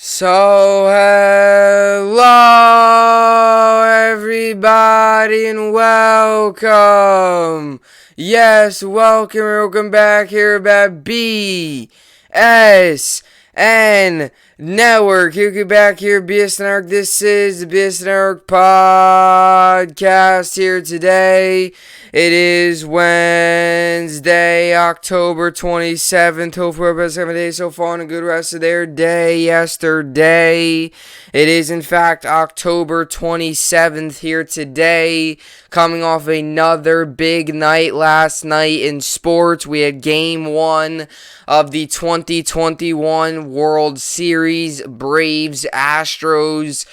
So, hello everybody and welcome. Yes, welcome back here at BSN Network. Here back here, BSN Network. This is the BSN Network podcast here today. It is Wednesday, October 27th. Hopefully, everybody's having a day so far and a good rest of their day yesterday. It is, in fact, October 27th here today. Coming off another big night last night in sports. We had Game 1 of the 2021 World Series. Braves, Astros.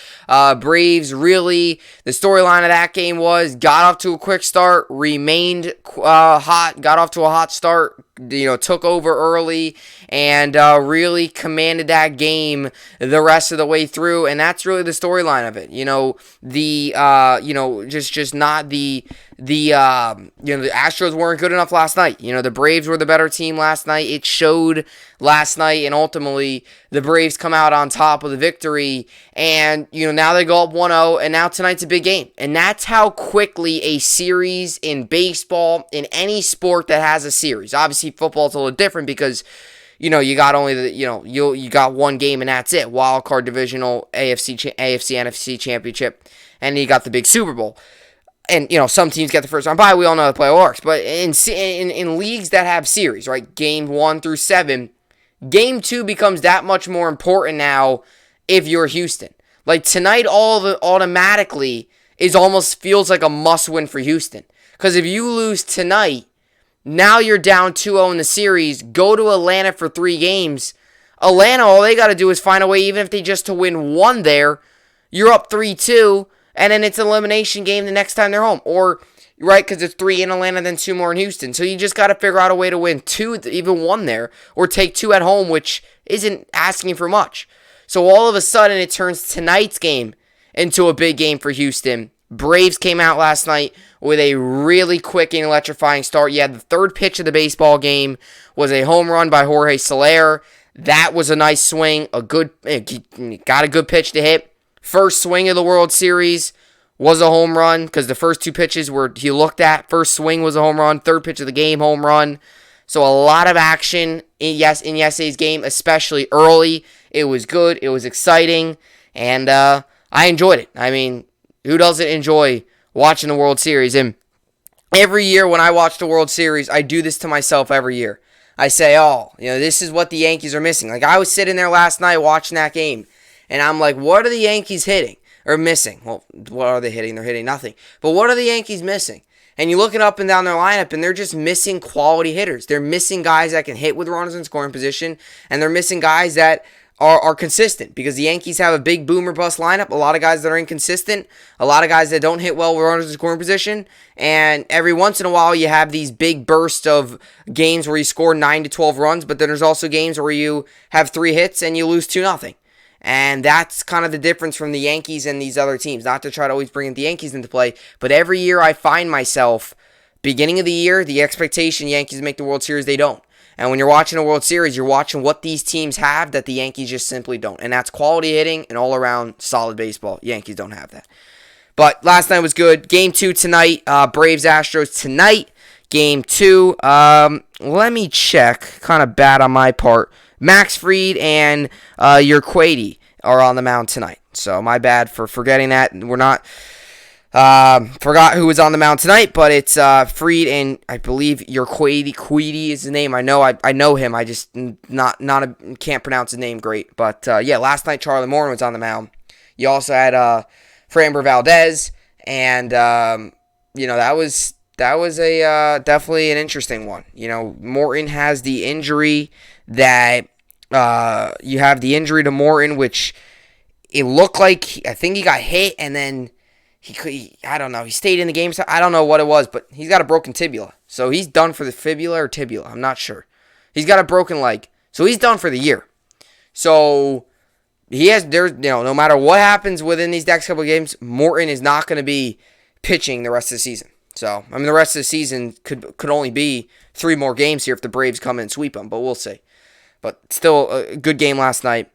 Braves really, the storyline of that game was got off to a quick start, remained hot, got off to a hot start, took over early, and really commanded that game the rest of the way through, and that's really the storyline of it. The Astros weren't good enough last night. The Braves were the better team last night. It showed last night, and ultimately the Braves come out on top with a victory, and now they go up 1-0, and now tonight's a big game. And that's how quickly a series in baseball, in any sport that has a series. Obviously football's a little different because you got only you got one game and that's it. Wild card, divisional, AFC, NFC championship, and you got the big Super Bowl. And some teams get the first round bye. We all know how the play works. But in leagues that have series, right, game 1 through 7, game 2 becomes that much more important now if you're Houston. Like tonight, automatically almost feels like a must-win for Houston. Because if you lose tonight, now you're down 2-0 in the series. Go to Atlanta for 3 games. Atlanta, all they got to do is find a way, even if they just to win 1 there, you're up 3-2, and then it's an elimination game the next time they're home. Or, right, because it's 3 in Atlanta, then 2 more in Houston. So you just got to figure out a way to win 2, even 1 there, or take 2 at home, which isn't asking for much. So all of a sudden, it turns tonight's game into a big game for Houston. Braves came out last night with a really quick and electrifying start. Yeah, the third pitch of the baseball game was a home run by Jorge Soler. That was a nice swing, got a good pitch to hit. First swing of the World Series was a home run because the first 2 pitches he looked at. First swing was a home run. Third pitch of the game, home run. So a lot of action in yesterday's game, especially early. It was good. It was exciting, and I enjoyed it. I mean, who doesn't enjoy watching the World Series? And every year when I watch the World Series, I do this to myself every year. I say, this is what the Yankees are missing. Like, I was sitting there last night watching that game, and I'm like, what are the Yankees hitting or missing? Well, what are they hitting? They're hitting nothing. But what are the Yankees missing? And you look it up and down their lineup, and they're just missing quality hitters. They're missing guys that can hit with runners in scoring position, and they're missing guys that are consistent, because the Yankees have a big boom or bust lineup, a lot of guys that are inconsistent, a lot of guys that don't hit well with runners in scoring position, and every once in a while you have these big bursts of games where you score 9 to 12 runs, but then there's also games where you have 3 hits and you lose 2-0. And that's kind of the difference from the Yankees and these other teams. Not to try to always bring the Yankees into play, but every year I find myself, beginning of the year, the expectation Yankees make the World Series, they don't. And when you're watching a World Series, you're watching what these teams have that the Yankees just simply don't. And that's quality hitting and all-around solid baseball. Yankees don't have that. But last night was good. Game 2 tonight. Braves-Astros tonight. Game 2. Let me check. Kind of bad on my part. Max Fried and Urquidy are on the mound tonight. So my bad for forgetting that. We're not... forgot who was on the mound tonight, but it's Fried and I believe Urquidy is his name. I know him. I just can't pronounce his name great. But last night Charlie Morton was on the mound. You also had Framber Valdez, and that was a definitely an interesting one. Morton has the injury that you have the injury to Morton, which it looked like I think he got hit and then. I don't know. He stayed in the game. So I don't know what it was, but he's got a broken tibia. So he's done for the fibula or tibia. I'm not sure. He's got a broken leg. So he's done for the year. So no matter what happens within these next couple of games, Morton is not going to be pitching the rest of the season. So, the rest of the season could only be 3 more games here if the Braves come in and sweep them, but we'll see. But still a good game last night.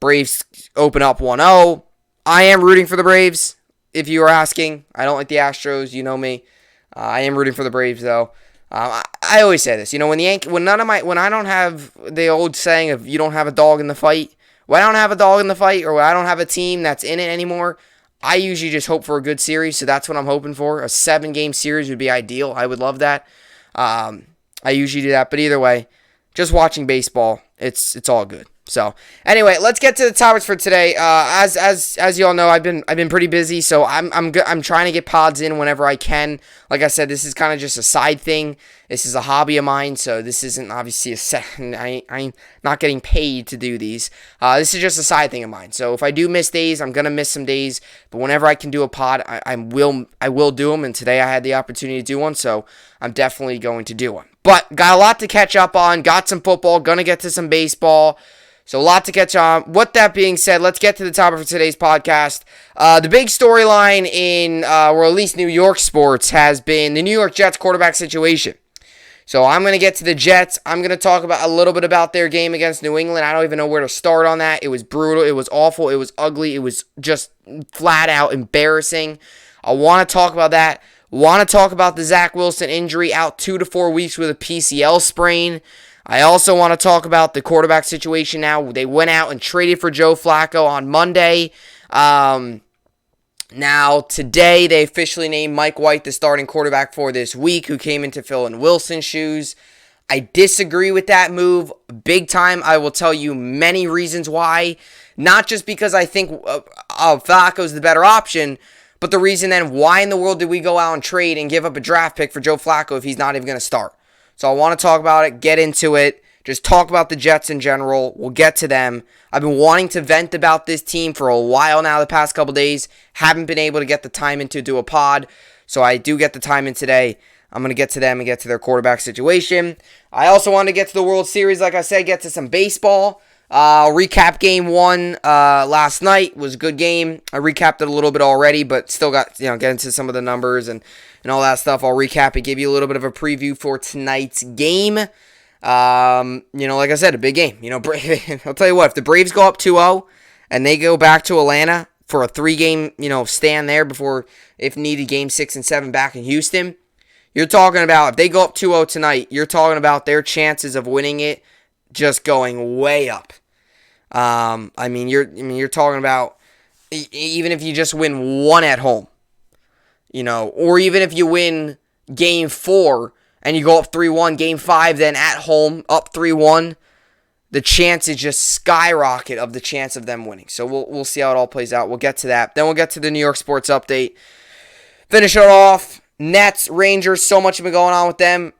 Braves open up 1-0. I am rooting for the Braves, if you are asking. I don't like the Astros. You know me. I am rooting for the Braves, though. I always say this. When I don't have the old saying of you don't have a dog in the fight. When I don't have a dog in the fight, or when I don't have a team that's in it anymore, I usually just hope for a good series. So that's what I'm hoping for. A 7-game series would be ideal. I would love that. I usually do that. But either way, just watching baseball, it's all good. So anyway, let's get to the topics for today. As you all know, I've been pretty busy, so I'm trying to get pods in whenever I can. Like I said, this is kind of just a side thing. This is a hobby of mine, so this isn't obviously I'm not getting paid to do these. This is just a side thing of mine. So if I do miss days, I'm gonna miss some days. But whenever I can do a pod, I will do them. And today I had the opportunity to do one, so I'm definitely going to do one. But got a lot to catch up on. Got some football. Gonna get to some baseball. So a lot to catch on. With that being said, let's get to the topic for today's podcast. The big storyline in, or at least New York sports, has been the New York Jets quarterback situation. So I'm going to get to the Jets. I'm going to talk about a little bit about their game against New England. I don't even know where to start on that. It was brutal. It was awful. It was ugly. It was just flat out embarrassing. I want to talk about that. Want to talk about the Zach Wilson injury, out 2 to 4 weeks with a PCL sprain. I also want to talk about the quarterback situation now. They went out and traded for Joe Flacco on Monday. Now, today, they officially named Mike White the starting quarterback for this week, who came in to fill in Wilson's shoes. I disagree with that move big time. I will tell you many reasons why. Not just because I think Flacco is the better option, but the reason then, why in the world did we go out and trade and give up a draft pick for Joe Flacco if he's not even going to start? So I want to talk about it, get into it, just talk about the Jets in general. We'll get to them. I've been wanting to vent about this team for a while now, the past couple days. Haven't been able to get the time in to do a pod, so I do get the time in today. I'm going to get to them and get to their quarterback situation. I also want to get to the World Series, like I said, get to some baseball. I'll recap Game 1 last night. It was a good game. I recapped it a little bit already, but still got, get into some of the numbers and all that stuff. I'll recap it, give you a little bit of a preview for tonight's game. Like I said, a big game. I'll tell you what, if the Braves go up 2-0 and they go back to Atlanta for a 3-game, stand there before, if needed, Game 6 and 7 back in Houston, you're talking about, if they go up 2-0 tonight, you're talking about their chances of winning it just going way up. You're talking about even if you just win 1 at home, or even if you win Game 4 and you go up 3-1, Game 5, then at home, up 3-1, the chances just skyrocket of the chance of them winning. So we'll see how it all plays out. We'll get to that. Then we'll get to the New York sports update. Finish it off. Nets, Rangers, so much has been going on with them.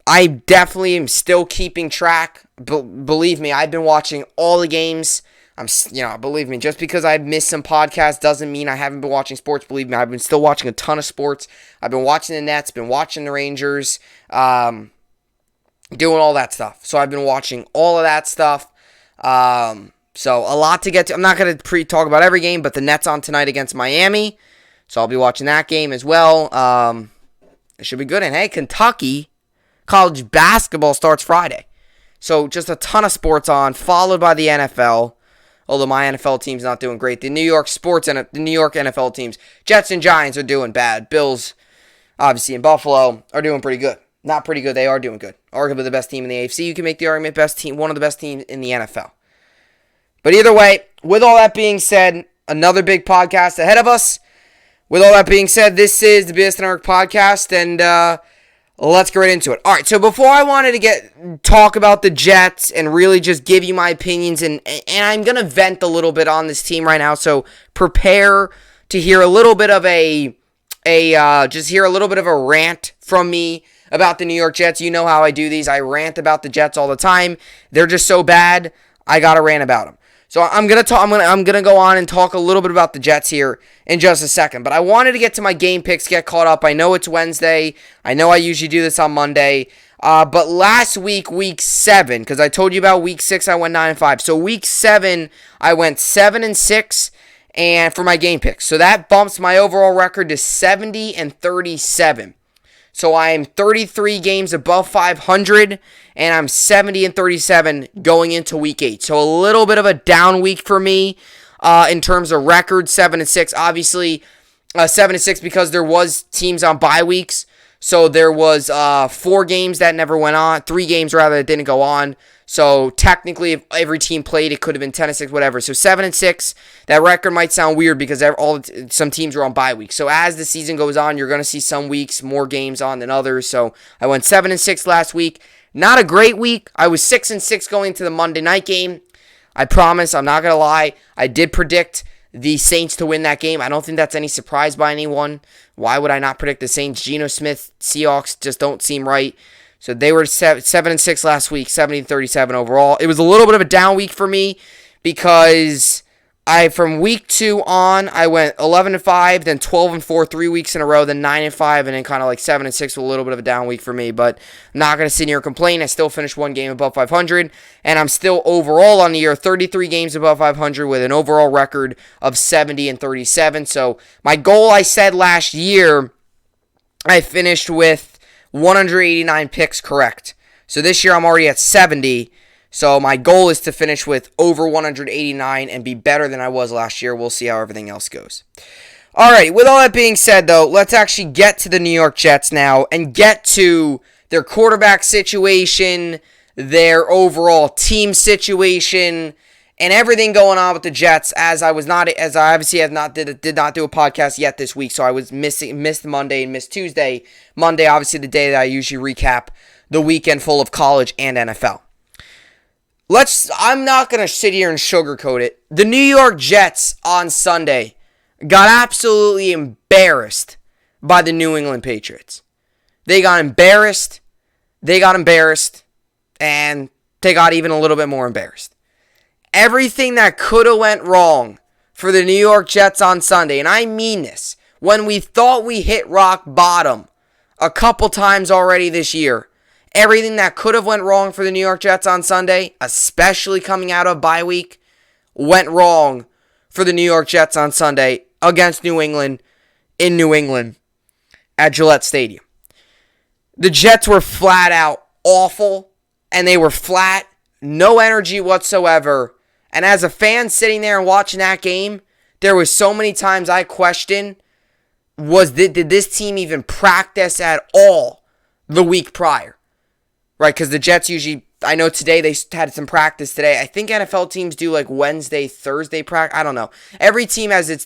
I definitely am still keeping track. Believe me, I've been watching all the games. Believe me, just because I've missed some podcasts doesn't mean I haven't been watching sports. Believe me, I've been still watching a ton of sports. I've been watching the Nets, been watching the Rangers, doing all that stuff. So I've been watching all of that stuff. So a lot to get to. I'm not going to talk about every game, but the Nets on tonight against Miami. So I'll be watching that game as well. It should be good. And hey, Kentucky college basketball starts Friday. So just a ton of sports on, followed by the NFL. Although my NFL team's not doing great. The New York sports and the New York NFL teams, Jets and Giants, are doing bad. Bills, obviously in Buffalo, are doing pretty good. Not pretty good, they are doing good. Arguably the best team in the AFC. You can make the argument best team, one of the best teams in the NFL. But either way, with all that being said, another big podcast ahead of us. With all that being said, this is the BSN podcast, and let's get right into it. All right, so before I wanted to talk about the Jets and really just give you my opinions, and I'm going to vent a little bit on this team right now, so prepare to hear a little bit of a rant from me about the New York Jets. You know how I do these. I rant about the Jets all the time. They're just so bad, I got to rant about them. So I'm gonna go on and talk a little bit about the Jets here in just a second. But I wanted to get to my game picks, get caught up. I know it's Wednesday. I know I usually do this on Monday. But last week, week 7, because I told you about week 6, I went 9-5. So week 7, I went 7-6, and for my game picks. So that bumps my overall record to 70-37. So I am 33 games above 500, and I'm 70-37 going into week 8. So a little bit of a down week for me in terms of record, 7-6. Obviously, 7-6 because there was teams on bye weeks. So there was 4 games that never went on, 3 games rather that didn't go on. So technically, if every team played, it could have been 10-6, whatever. So 7-6, that record might sound weird because some teams were on bye weeks. So as the season goes on, you're going to see some weeks more games on than others. So I went 7-6 last week. Not a great week. I was 6-6 going into the Monday night game. I promise, I'm not going to lie. I did predict the Saints to win that game. I don't think that's any surprise by anyone. Why would I not predict the Saints? Geno Smith, Seahawks just don't seem right. So they were 7-6 last week, 70-37 overall. It was a little bit of a down week for me because from week 2 on, I went 11-5, then 12-4 3 weeks in a row, then 9-5, and then kind of like 7-6 with a little bit of a down week for me. But I'm not going to sit here and complain. I still finished 1 game above 500, and I'm still overall on the year 33 games above 500 with an overall record of 70-37. So my goal I said last year, I finished with 189 picks correct. So this year I'm already at 70. So my goal is to finish with over 189 and be better than I was last year. We'll see how everything else goes. All right, with all that being said, though, let's actually get to the New York Jets now and get to their quarterback situation, their overall team situation, and everything going on with the Jets. As I obviously did not do a podcast yet this week, so I was missed Monday and missed Tuesday. Monday, obviously, the day that I usually recap the weekend full of college and NFL. I'm not gonna sit here and sugarcoat it. The New York Jets on Sunday got absolutely embarrassed by the New England Patriots. They got embarrassed, and they got even a little bit more embarrassed. Everything that could have went wrong for the New York Jets on Sunday, and I mean this, when we thought we hit rock bottom a couple times already this year, everything that could have went wrong for the New York Jets on Sunday, especially coming out of bye week, went wrong for the New York Jets on Sunday against New England in New England at Gillette Stadium. The Jets were flat out awful, and they were flat, no energy whatsoever. And as a fan sitting there and watching that game, there was so many times I questioned, did this team even practice at all the week prior? Right, because the Jets usually, I know today they had some practice today. I think NFL teams do like Wednesday, Thursday practice. I don't know. Every team has its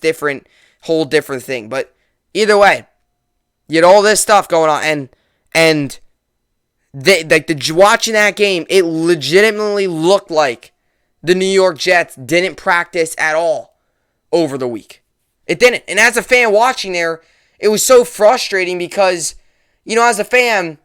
whole different thing. But either way, you had all this stuff going on. And watching that game, it legitimately looked like the New York Jets didn't practice at all over the week. It didn't. And as a fan watching it was so frustrating because, as a fan,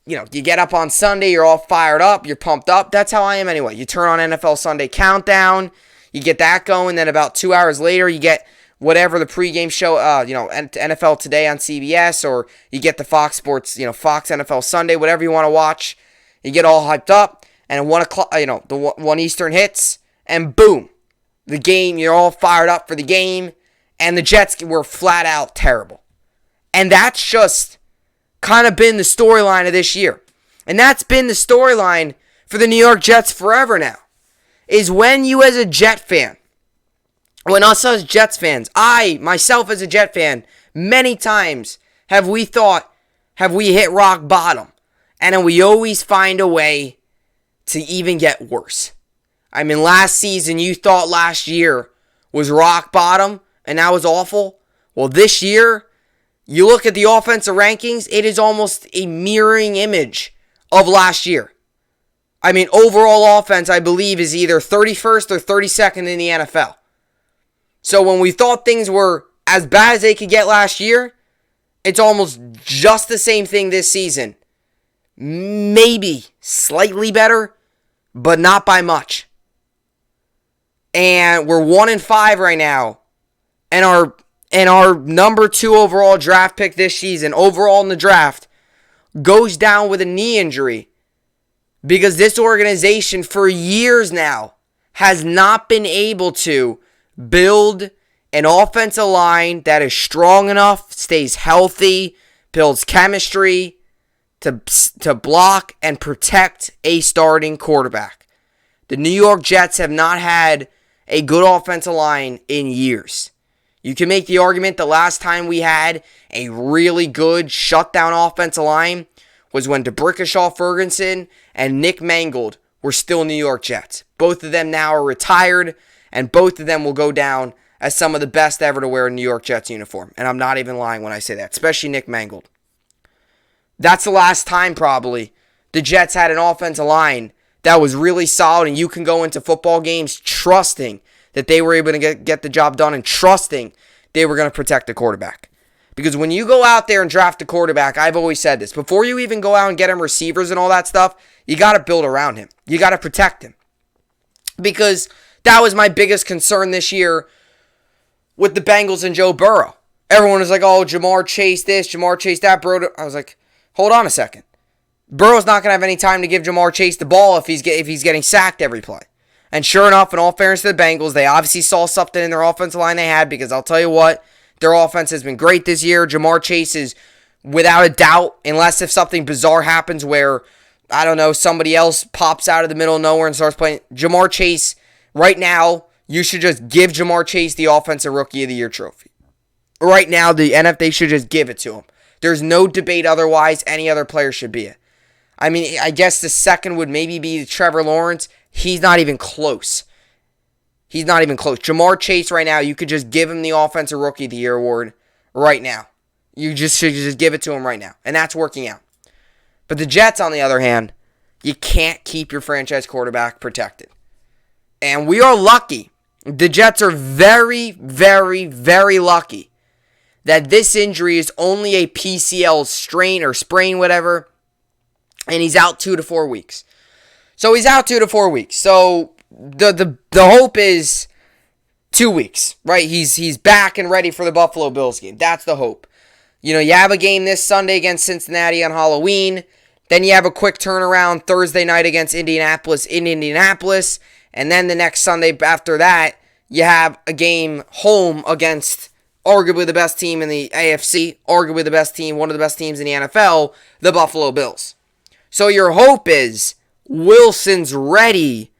you get up on Sunday, you're all fired up, you're pumped up. That's how I am anyway. You turn on NFL Sunday Countdown, you get that going, then about 2 hours later, you get whatever the pregame show, NFL Today on CBS, or you get the Fox Sports, Fox NFL Sunday, whatever you want to watch. You get all hyped up, and at 1 o'clock, the 1 Eastern hits, and boom, the game, you're all fired up for the game, and the Jets were flat out terrible. And that's just kind of been the storyline of this year. And that's been the storyline for the New York Jets forever now. Is when you as a Jet fan, when us as Jets fans, I, myself as a Jet fan, many times have we hit rock bottom. And then we always find a way to even get worse. I mean, last season, you thought last year was rock bottom, and that was awful. Well, this year, you look at the offensive rankings, it is almost a mirroring image of last year. I mean, overall offense, I believe, is either 31st or 32nd in the NFL. So when we thought things were as bad as they could get last year, it's almost just the same thing this season. Maybe slightly better, but not by much. And we're 1-5 right now. And our number 2 overall draft pick this season, overall in the draft, goes down with a knee injury. Because this organization for years now has not been able to build an offensive line that is strong enough, stays healthy, builds chemistry to block and protect a starting quarterback. The New York Jets have not had a good offensive line in years. You can make the argument the last time we had a really good shutdown offensive line was when DeBrickashaw Ferguson and Nick Mangold were still New York Jets. Both of them now are retired, and both of them will go down as some of the best ever to wear a New York Jets uniform. And I'm not even lying when I say that, especially Nick Mangold. That's the last time probably the Jets had an offensive line that was really solid, and you can go into football games trusting that they were able to get the job done and trusting they were going to protect the quarterback. Because when you go out there and draft a quarterback, I've always said this, before you even go out and get him receivers and all that stuff, you got to build around him. You got to protect him. Because that was my biggest concern this year with the Bengals and Joe Burrow. Everyone was like, oh, Jamar Chase this, Jamar Chase that, bro. I was like, hold on a second. Burrow's not going to have any time to give Jamar Chase the ball if he's getting sacked every play. And sure enough, in all fairness to the Bengals, they obviously saw something in their offensive line they had, because I'll tell you what, their offense has been great this year. Jamar Chase is, without a doubt, unless if something bizarre happens where, I don't know, somebody else pops out of the middle of nowhere and starts playing. Jamar Chase, right now, you should just give Jamar Chase the Offensive Rookie of the Year trophy. Right now, the NFL should just give it to him. There's no debate otherwise. Any other player should be it. I mean, I guess the second would maybe be Trevor Lawrence. He's not even close. He's not even close. Jamar Chase right now, you could just give him the Offensive Rookie of the Year award right now. You just should just give it to him right now. And that's working out. But the Jets, on the other hand, you can't keep your franchise quarterback protected. And we are lucky. The Jets are very, very, very lucky that this injury is only a PCL strain or sprain, whatever, and he's out 2 to 4 weeks. So he's out 2 to 4 weeks. So the hope is 2 weeks, right? He's back and ready for the Buffalo Bills game. That's the hope. You know, you have a game this Sunday against Cincinnati on Halloween. Then you have a quick turnaround Thursday night against Indianapolis in Indianapolis. And then the next Sunday after that, you have a game home against arguably the best team in the AFC, arguably the best team, one of the best teams in the NFL, the Buffalo Bills. So your hope is Wilson's ready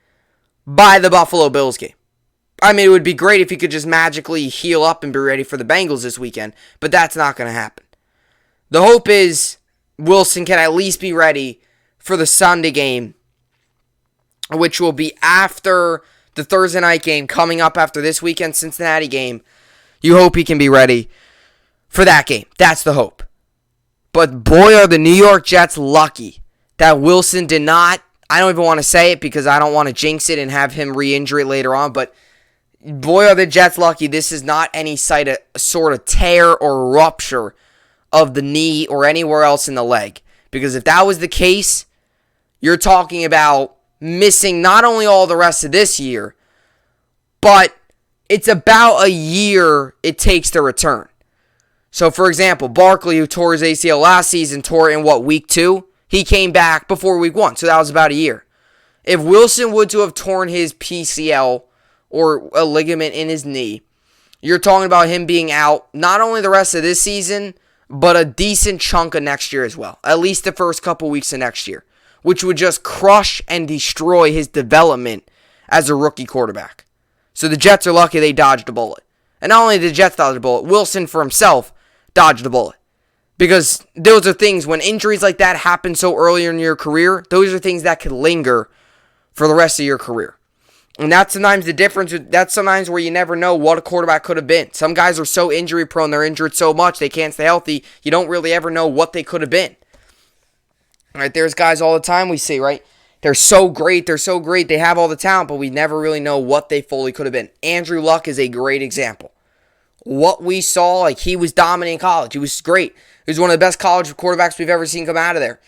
by the Buffalo Bills game. I mean, it would be great if he could just magically heal up and be ready for the Bengals this weekend, but that's not going to happen. The hope is Wilson can at least be ready for the Sunday game, which will be after the Thursday night game coming up after this weekend Cincinnati game. You hope he can be ready for that game. That's the hope. But boy, are the New York Jets lucky that Wilson did not, I don't even want to say it because I don't want to jinx it and have him re-injure it later on, but boy, are the Jets lucky this is not any sort of tear or rupture of the knee or anywhere else in the leg. Because if that was the case, you're talking about missing not only all the rest of this year, but it's about a year it takes to return. So, for example, Barkley, who tore his ACL last season, tore it in week 2? He came back before week 1, so that was about a year. If Wilson would to have torn his PCL or a ligament in his knee, you're talking about him being out not only the rest of this season, but a decent chunk of next year as well. At least the first couple weeks of next year, which would just crush and destroy his development as a rookie quarterback. So the Jets are lucky they dodged a bullet. And not only did the Jets dodge a bullet, Wilson for himself dodged a bullet. Because those are things, when injuries like that happen so early in your career, those are things that could linger for the rest of your career. And that's sometimes the difference. That's sometimes where you never know what a quarterback could have been. Some guys are so injury prone, they're injured so much, they can't stay healthy. You don't really ever know what they could have been. All right, there's guys all the time we see, right? They're so great, they have all the talent, but we never really know what they fully could have been. Andrew Luck is a great example. What we saw, like he was dominant in college. He was great. He was one of the best college quarterbacks we've ever seen come out of there.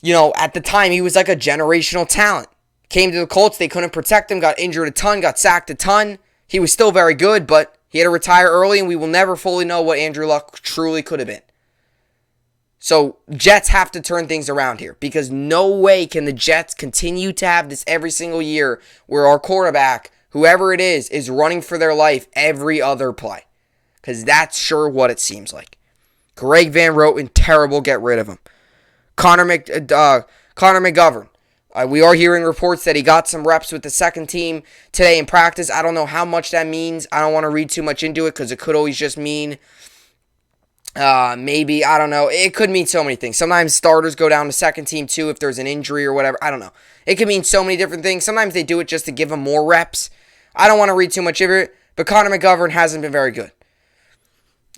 You know, at the time, he was like a generational talent. Came to the Colts, they couldn't protect him, got injured a ton, got sacked a ton. He was still very good, but he had to retire early, and we will never fully know what Andrew Luck truly could have been. So, Jets have to turn things around here, because no way can the Jets continue to have this every single year where our quarterback, whoever it is running for their life every other play. Because that's sure what it seems like. Greg Van Roten, terrible. Get rid of him. Connor McGovern. We are hearing reports that he got some reps with the second team today in practice. I don't know how much that means. I don't want to read too much into it because it could always just mean maybe, I don't know. It could mean so many things. Sometimes starters go down to second team too if there's an injury or whatever. I don't know. It could mean so many different things. Sometimes they do it just to give him more reps. I don't want to read too much of it, but Connor McGovern hasn't been very good.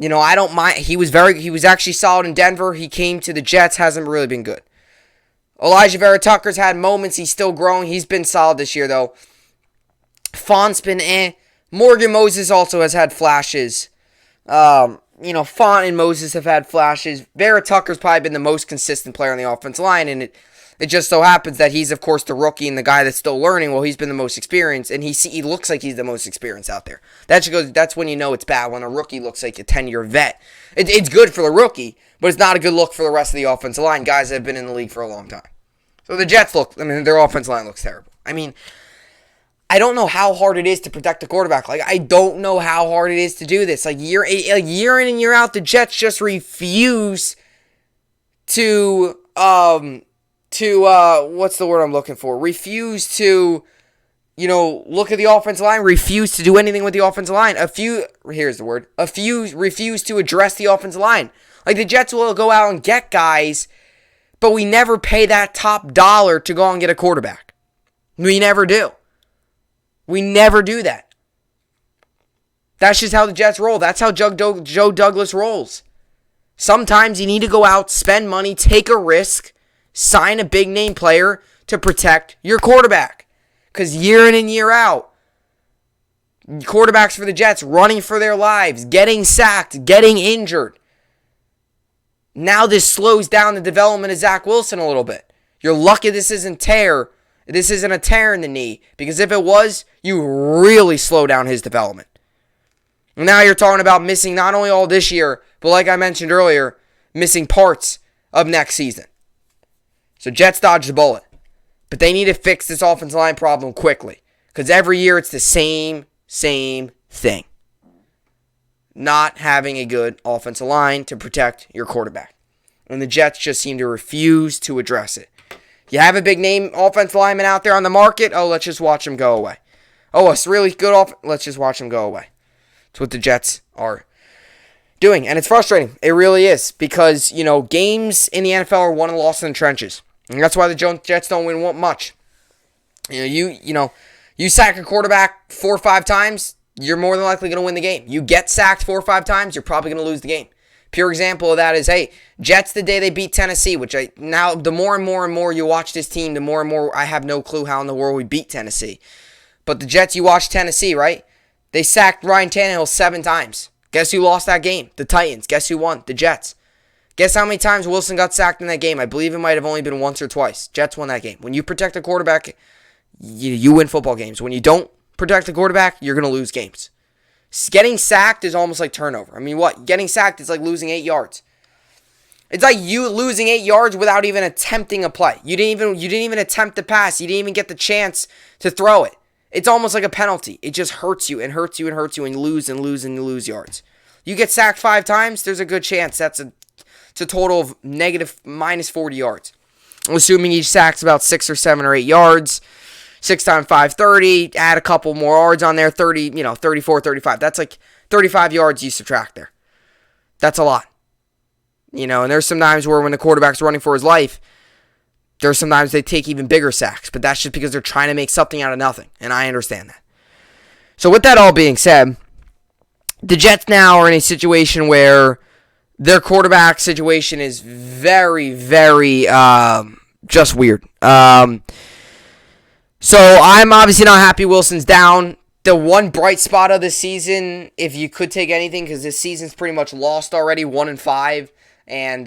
I don't mind. He was actually solid in Denver. He came to the Jets, hasn't really been good. Elijah Vera Tucker's had moments. He's still growing. He's been solid this year, though. Font's been Morgan Moses also has had flashes. Font and Moses have had flashes. Vera Tucker's probably been the most consistent player on the offensive line, and it just so happens that he's, of course, the rookie and the guy that's still learning. Well, he's been the most experienced, and he looks like he's the most experienced out there. That's when you know it's bad, when a rookie looks like a 10-year vet. It's good for the rookie, but it's not a good look for the rest of the offensive line, guys that have been in the league for a long time. So the Jets their offensive line looks terrible. I don't know how hard it is to protect the quarterback. I don't know how hard it is to do this. Year in and year out, the Jets just refuse to what's the word I'm looking for? Refuse to, look at the offensive line. Refuse to do anything with the offensive line. Here's the word. Refuse to address the offensive line. The Jets will go out and get guys, but we never pay that top dollar to go out and get a quarterback. We never do. We never do that. That's just how the Jets roll. That's how Joe Douglas rolls. Sometimes you need to go out, spend money, take a risk, sign a big-name player to protect your quarterback. Because year in and year out, quarterbacks for the Jets running for their lives, getting sacked, getting injured. Now this slows down the development of Zach Wilson a little bit. You're lucky this isn't a tear in the knee, because if it was, you really slow down his development. And now you're talking about missing not only all this year, but like I mentioned earlier, missing parts of next season. So Jets dodged the bullet. But they need to fix this offensive line problem quickly, because every year it's the same thing. Not having a good offensive line to protect your quarterback. And the Jets just seem to refuse to address it. You have a big name offensive lineman out there on the market, let's just watch him go away. It's really good let's just watch him go away. It's what the Jets are doing. And it's frustrating. It really is. Because, games in the NFL are won and lost in the trenches. And that's why the Jets don't win much. You sack a quarterback 4 or 5 times, you're more than likely going to win the game. You get sacked 4 or 5 times, you're probably going to lose the game. Pure example of that is, Jets the day they beat Tennessee, the more and more you watch this team, the more and more I have no clue how in the world we beat Tennessee. But the Jets, you watch Tennessee, right? They sacked Ryan Tannehill 7 times. Guess who lost that game? The Titans. Guess who won? The Jets. Guess how many times Wilson got sacked in that game? I believe it might have only been once or twice. Jets won that game. When you protect the quarterback, you win football games. When you don't protect the quarterback, you're going to lose games. Getting sacked is almost like turnover. Getting sacked is like losing 8 yards. It's like you losing 8 yards without even attempting a play. You didn't even attempt the pass. You didn't even get the chance to throw it. It's almost like a penalty. It just hurts you and hurts you and hurts you, and you lose yards. You get sacked 5 times, there's a good chance it's a total of minus 40 yards. Assuming each sack's about 6 or 7 or 8 yards. 6 times 5, 30. Add a couple more yards on there, 30, 34, 35. That's like 35 yards you subtract there. That's a lot. And there's some times where when the quarterback's running for his life, there's sometimes they take even bigger sacks, but that's just because they're trying to make something out of nothing, and I understand that. So with that all being said, the Jets now are in a situation where their quarterback situation is very, very just weird. So I'm obviously not happy Wilson's down. The one bright spot of the season, if you could take anything, because this season's pretty much lost already, 1-5, and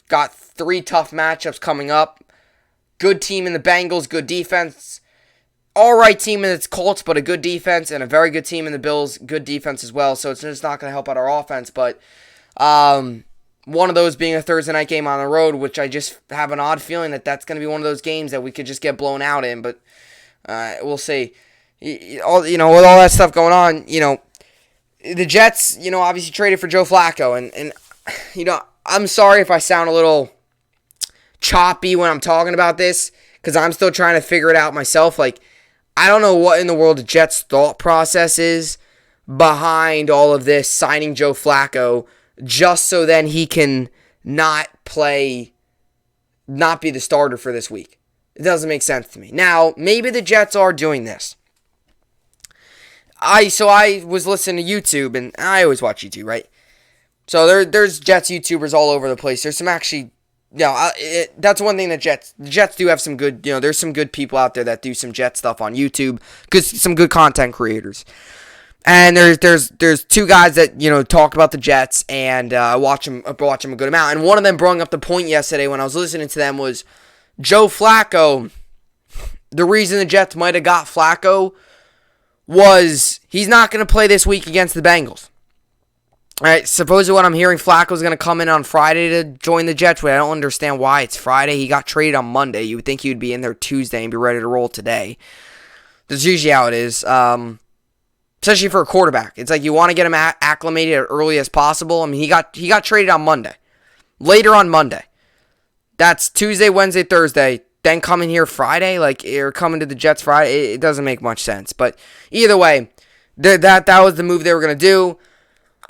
got 3 tough matchups coming up. Good team in the Bengals, good defense. All right team in its Colts, but a good defense, and a very good team in the Bills, good defense as well. So it's just not going to help out our offense. But one of those being a Thursday night game on the road, which I just have an odd feeling that that's going to be one of those games that we could just get blown out in. But we'll see. With all that stuff going on, the Jets, obviously traded for Joe Flacco, and I'm sorry if I sound a little choppy when I'm talking about this, because I'm still trying to figure it out myself. Like, I don't know what in the world the Jets' thought process is behind all of this, signing Joe Flacco just so then he can not be the starter for this week. It doesn't make sense to me. Now, maybe the Jets are doing this. I was listening to YouTube, and I always watch YouTube, right? So there's Jets YouTubers all over the place. There's some actually, that's one thing that the Jets do have some good, there's some good people out there that do some Jet stuff on YouTube, some good content creators. And there's two guys that, talk about the Jets, and watch them a good amount. And one of them brought up the point yesterday when I was listening to them was Joe Flacco. The reason the Jets might have got Flacco was he's not going to play this week against the Bengals. All right, supposedly what I'm hearing, Flacco's going to come in on Friday to join the Jets, but I don't understand why it's Friday. He got traded on Monday. You would think he would be in there Tuesday and be ready to roll today. That's usually how it is, especially for a quarterback. It's like you want to get him acclimated as early as possible. I mean, he got traded on Monday, later on Monday. That's Tuesday, Wednesday, Thursday. Then coming here Friday, or coming to the Jets Friday, it doesn't make much sense. But either way, that was the move they were going to do.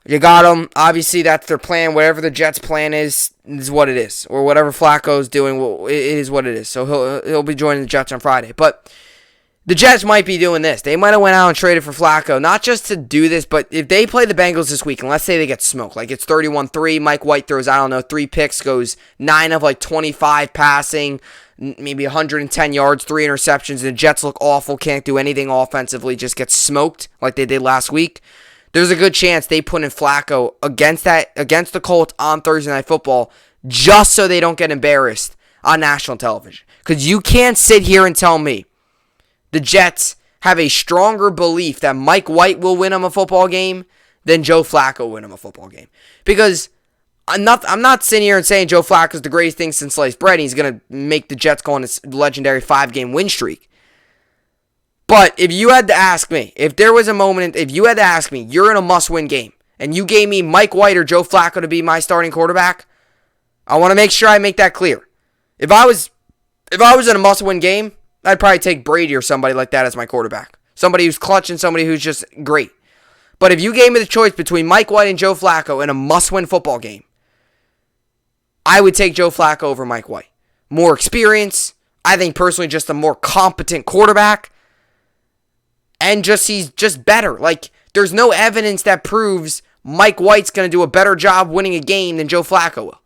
You got him. Obviously, that's their plan. Whatever the Jets' plan is what it is. Or whatever Flacco's doing, it is what it is. So he'll be joining the Jets on Friday. But the Jets might be doing this. They might have went out and traded for Flacco, not just to do this, but if they play the Bengals this week, and let's say they get smoked, like it's 31-3, Mike White throws, 3 picks, goes 9 of 25 passing, maybe 110 yards, 3 interceptions, and the Jets look awful, can't do anything offensively, just get smoked like they did last week. There's a good chance they put in Flacco against the Colts on Thursday Night Football just so they don't get embarrassed on national television. Because you can't sit here and tell me the Jets have a stronger belief that Mike White will win them a football game than Joe Flacco will win them a football game. Because I'm not sitting here and saying Joe Flacco is the greatest thing since sliced bread. He's going to make the Jets go on a legendary 5-game win streak. But if you had to ask me, if you had to ask me, you're in a must-win game, and you gave me Mike White or Joe Flacco to be my starting quarterback, I want to make sure I make that clear. If I was in a must-win game, I'd probably take Brady or somebody like that as my quarterback. Somebody who's clutch and somebody who's just great. But if you gave me the choice between Mike White and Joe Flacco in a must-win football game, I would take Joe Flacco over Mike White. More experience. I think personally just a more competent quarterback. And he's just better. There's no evidence that proves Mike White's going to do a better job winning a game than Joe Flacco will.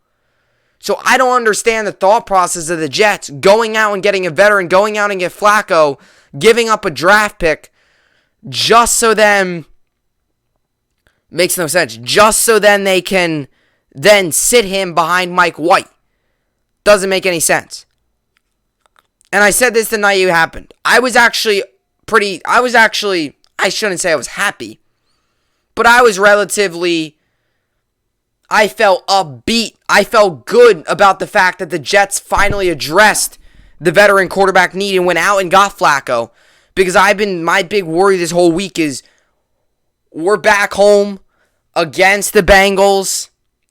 So I don't understand the thought process of the Jets going out and getting a veteran, going out and get Flacco, giving up a draft pick just so then, makes no sense, just so then they can then sit him behind Mike White. Doesn't make any sense. And I said this the night it happened. I shouldn't say I was happy, but I felt upbeat. I felt good about the fact that the Jets finally addressed the veteran quarterback need and went out and got Flacco. Because my big worry this whole week is we're back home against the Bengals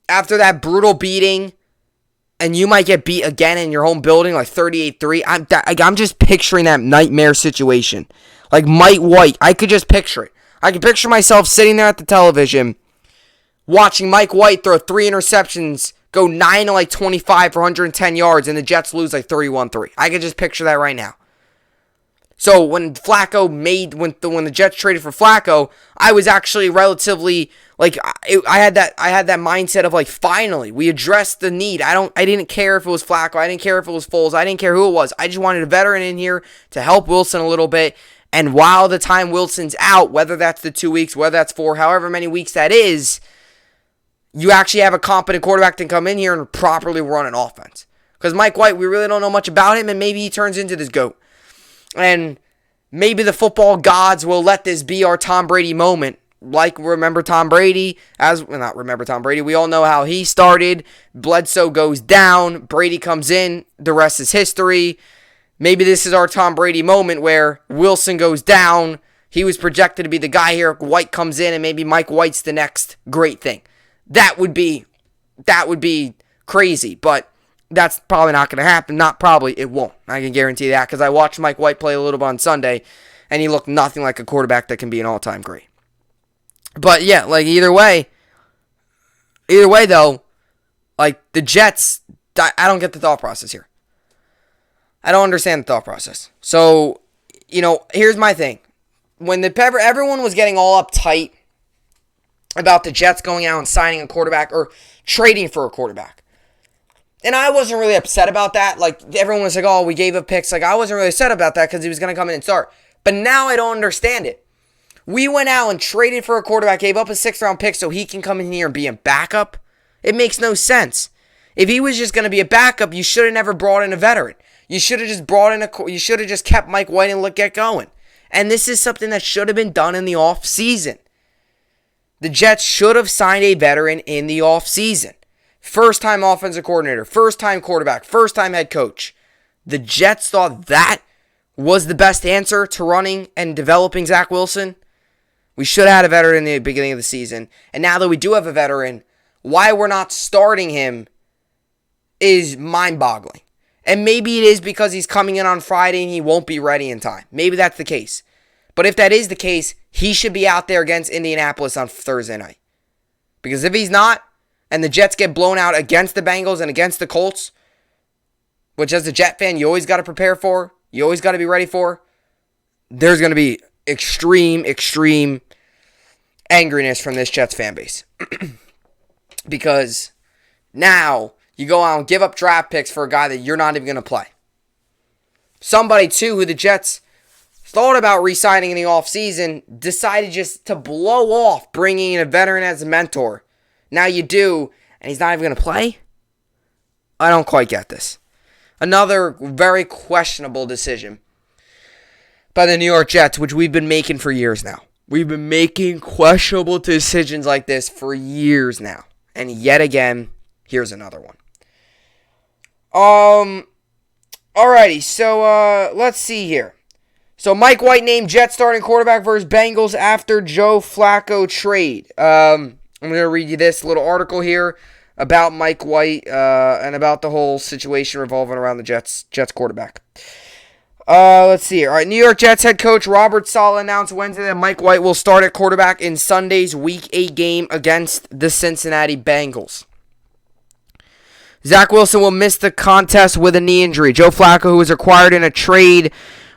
after that brutal beating, and you might get beat again in your home building 38-3. I'm just picturing that nightmare situation. Like Mike White, I could just picture it. I could picture myself sitting there at the television watching Mike White throw 3 interceptions, go 9 of 25 for 110 yards, and the Jets lose 31-3. I could just picture that right now. So when when the Jets traded for Flacco, I was actually relatively I had that mindset of finally we addressed the need. I didn't care if it was Flacco, I didn't care if it was Foles, I didn't care who it was. I just wanted a veteran in here to help Wilson a little bit. And while the time Wilson's out, whether that's the 2 weeks, whether that's 4, however many weeks that is, you actually have a competent quarterback to come in here and properly run an offense. Because Mike White, we really don't know much about him, and maybe he turns into this GOAT. And maybe the football gods will let this be our Tom Brady moment. Remember Tom Brady? Not remember Tom Brady. We all know how he started. Bledsoe goes down. Brady comes in. The rest is history. Maybe this is our Tom Brady moment where Wilson goes down. He was projected to be the guy here. White comes in, and maybe Mike White's the next great thing. That would be that would be crazy, but that's probably not going to happen. Not probably, it won't. I can guarantee that because I watched Mike White play a little bit on Sunday, and he looked nothing like a quarterback that can be an all-time great. But yeah, like either way though, like the Jets, I don't get the thought process here. I don't understand the thought process. So, here's my thing. When everyone was getting all uptight about the Jets going out and signing a quarterback or trading for a quarterback, and I wasn't really upset about that. Like, everyone was like, oh, we gave up picks. Like, I wasn't really upset about that because he was going to come in and start. But now I don't understand it. We went out and traded for a quarterback, gave up a 6th-round pick so he can come in here and be a backup. It makes no sense. If he was just going to be a backup, you should have never brought in a veteran. You should have just kept Mike White and get going. And this is something that should have been done in the offseason. The Jets should have signed a veteran in the offseason. First-time offensive coordinator, first-time quarterback, first-time head coach. The Jets thought that was the best answer to running and developing Zach Wilson. We should have had a veteran in the beginning of the season. And now that we do have a veteran, why we're not starting him is mind-boggling. And maybe it is because he's coming in on Friday and he won't be ready in time. Maybe that's the case. But if that is the case, he should be out there against Indianapolis on Thursday night. Because if he's not, and the Jets get blown out against the Bengals and against the Colts, which as a Jet fan you always got to prepare for, you always got to be ready for, there's going to be extreme angriness from this Jets fan base. Because now you go out and give up draft picks for a guy that you're not even going to play. Somebody, too, who the Jets thought about re-signing in the offseason, decided just to blow off bringing in a veteran as a mentor. Now you do, and he's not even going to play? I don't quite get this. Another very questionable decision by the New York Jets, which we've been making for years now. We've been making questionable decisions like this for years now. And yet again, here's another one. Alrighty, so let's see here. So Mike White named Jets starting quarterback versus Bengals after Joe Flacco trade. I'm going to read you this little article here about Mike White and about the whole situation revolving around the Jets quarterback. Let's see here. All right, New York Jets head coach Robert Saleh announced Wednesday that Mike White will start at quarterback in Sunday's Week 8 game against the Cincinnati Bengals. Zach Wilson will miss the contest with a knee injury. Joe Flacco, who was acquired in a trade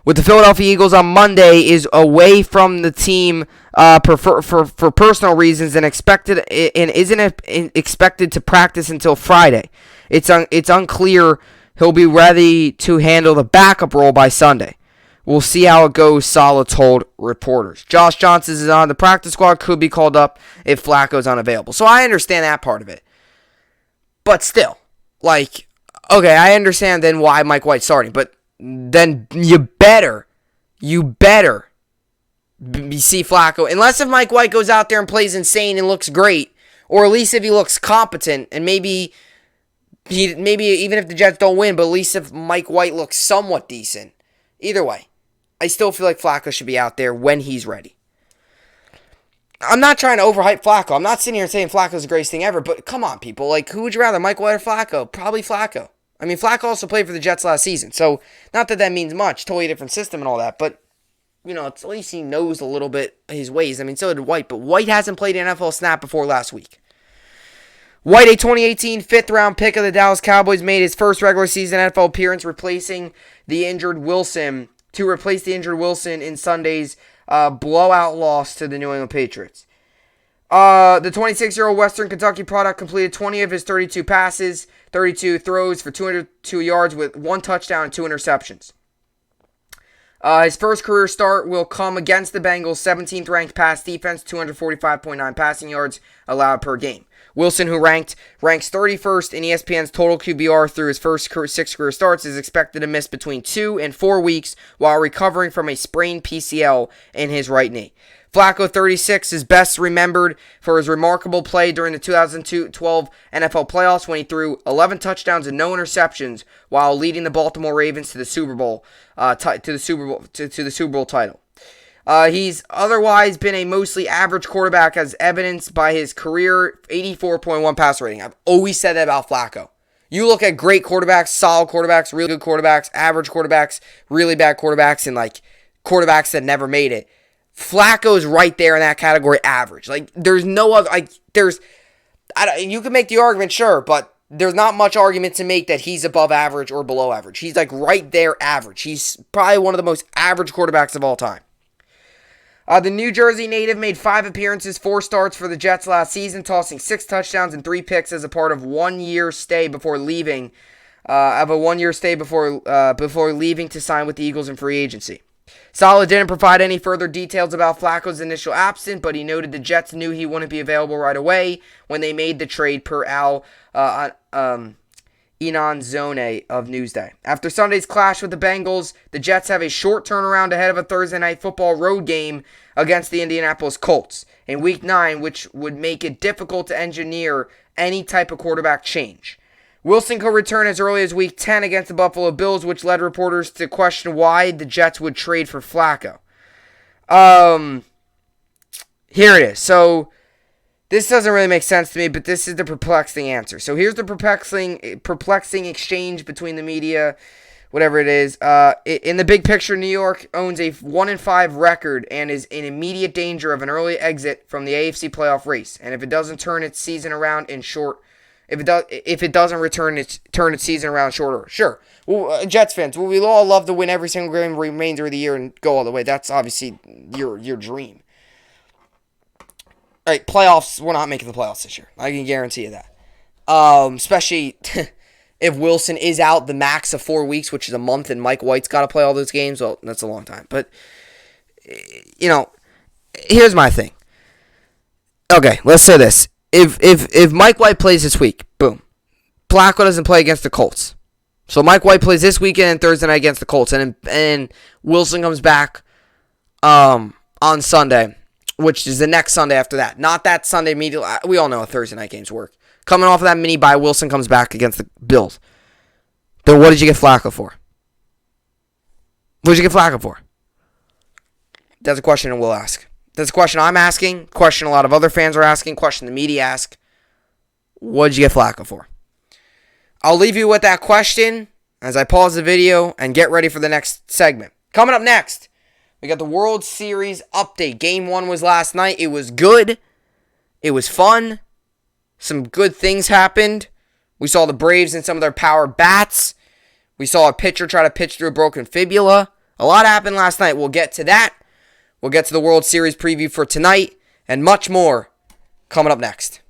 with the Philadelphia Eagles on Monday, is away from the team for personal reasons and isn't expected to practice until Friday. It's unclear he'll be ready to handle the backup role by Sunday. We'll see how it goes, Saleh told reporters. Josh Johnson is on the practice squad, could be called up if Flacco's unavailable. So I understand that part of it. But still, okay, I understand then why Mike White's starting, but then you better see Flacco. Unless if Mike White goes out there and plays insane and looks great, or at least if he looks competent, and maybe even if the Jets don't win, but at least if Mike White looks somewhat decent. Either way, I still feel like Flacco should be out there when he's ready. I'm not trying to overhype Flacco. I'm not sitting here saying Flacco's the greatest thing ever, but come on, people. Who would you rather, Mike White or Flacco? Probably Flacco. I mean, Flacco also played for the Jets last season, so not that means much. Totally different system and all that, but, it's at least he knows a little bit his ways. I mean, so did White, but White hasn't played an NFL snap before last week. White, a 2018 5th-round pick of the Dallas Cowboys, made his first regular season NFL appearance, replace the injured Wilson in Sunday's blowout loss to the New England Patriots. The 26-year-old Western Kentucky product completed 20 of his 32 passes, 32 throws for 202 yards with 1 touchdown and 2 interceptions. His first career start will come against the Bengals' 17th ranked pass defense, 245.9 passing yards allowed per game. Wilson, who ranks 31st in ESPN's total QBR through his first 6 career starts, is expected to miss between 2 and 4 weeks while recovering from a sprained PCL in his right knee. Flacco, 36, is best remembered for his remarkable play during the 2012 NFL playoffs when he threw 11 touchdowns and no interceptions while leading the Baltimore Ravens to the Super Bowl title. He's otherwise been a mostly average quarterback, as evidenced by his career 84.1 passer rating. I've always said that about Flacco. You look at great quarterbacks, solid quarterbacks, really good quarterbacks, average quarterbacks, really bad quarterbacks, and like quarterbacks that never made it. Flacco's right there in that category, average. Like, there's no other, you can make the argument, sure, but there's not much argument to make that he's above average or below average. He's like right there, average. He's probably one of the most average quarterbacks of all time. The New Jersey native made 5 appearances, 4 starts for the Jets last season, tossing 6 touchdowns and 3 picks as a part of 1 year stay before leaving. Before leaving to sign with the Eagles in free agency. Saleh didn't provide any further details about Flacco's initial absence, but he noted the Jets knew he wouldn't be available right away when they made the trade, per Al Inanzone of Newsday. After Sunday's clash with the Bengals, the Jets have a short turnaround ahead of a Thursday Night Football road game against the Indianapolis Colts in Week 9, which would make it difficult to engineer any type of quarterback change. Wilson could return as early as Week 10 against the Buffalo Bills, which led reporters to question why the Jets would trade for Flacco. Here it is. So, this doesn't really make sense to me, but this is the perplexing answer. So, here's the perplexing exchange between the media, whatever it is. In the big picture, New York owns a 1-5 record and is in immediate danger of an early exit from the AFC playoff race. And if it doesn't turn its season around in short If it doesn't turn its season around shorter, sure. Well, Jets fans, we all love to win every single game remainder of the year and go all the way. That's obviously your dream. All right, playoffs. We're not making the playoffs this year. I can guarantee you that. Especially if Wilson is out the max of 4 weeks, which is a month, and Mike White's got to play all those games. Well, that's a long time. But here's my thing. Okay, let's say this. If Mike White plays this week, boom, Flacco doesn't play against the Colts. So Mike White plays this weekend and Thursday night against the Colts, and Wilson comes back on Sunday, which is the next Sunday after that. Not that Sunday immediately. We all know how Thursday night games work. Coming off of that mini bye, Wilson comes back against the Bills. Then what did you get Flacco for? What did you get Flacco for? That's a question we'll ask. That's a question I'm asking, question a lot of other fans are asking, question the media ask. What did you get Flacco for? I'll leave you with that question as I pause the video and get ready for the next segment. Coming up next, we got the World Series update. Game 1 was last night. It was good. It was fun. Some good things happened. We saw the Braves in some of their power bats. We saw a pitcher try to pitch through a broken fibula. A lot happened last night. We'll get to that. We'll get to the World Series preview for tonight and much more coming up next.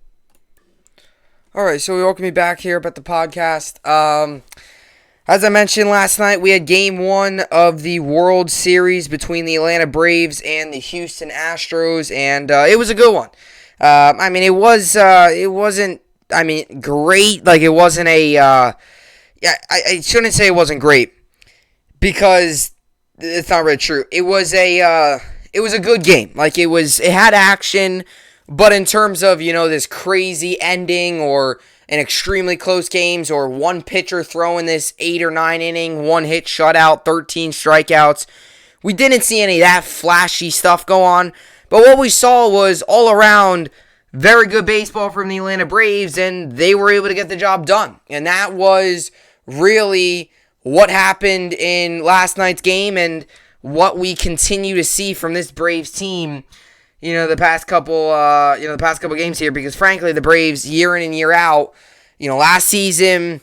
All right, so we welcome you back here at the podcast. As I mentioned last night, we had Game 1 of the World Series between the Atlanta Braves and the Houston Astros, and it was a good one. It wasn't great. Like, it wasn't I shouldn't say it wasn't great because it's not really true. It was a good game. Like, it had action, but in terms of, this crazy ending or an extremely close games or one pitcher throwing this 8 or 9 inning, 1-hit shutout, 13 strikeouts, we didn't see any of that flashy stuff go on. But what we saw was all around very good baseball from the Atlanta Braves, and they were able to get the job done. And that was really what happened in last night's game and what we continue to see from this Braves team, the past couple games here, because frankly, the Braves year in and year out, last season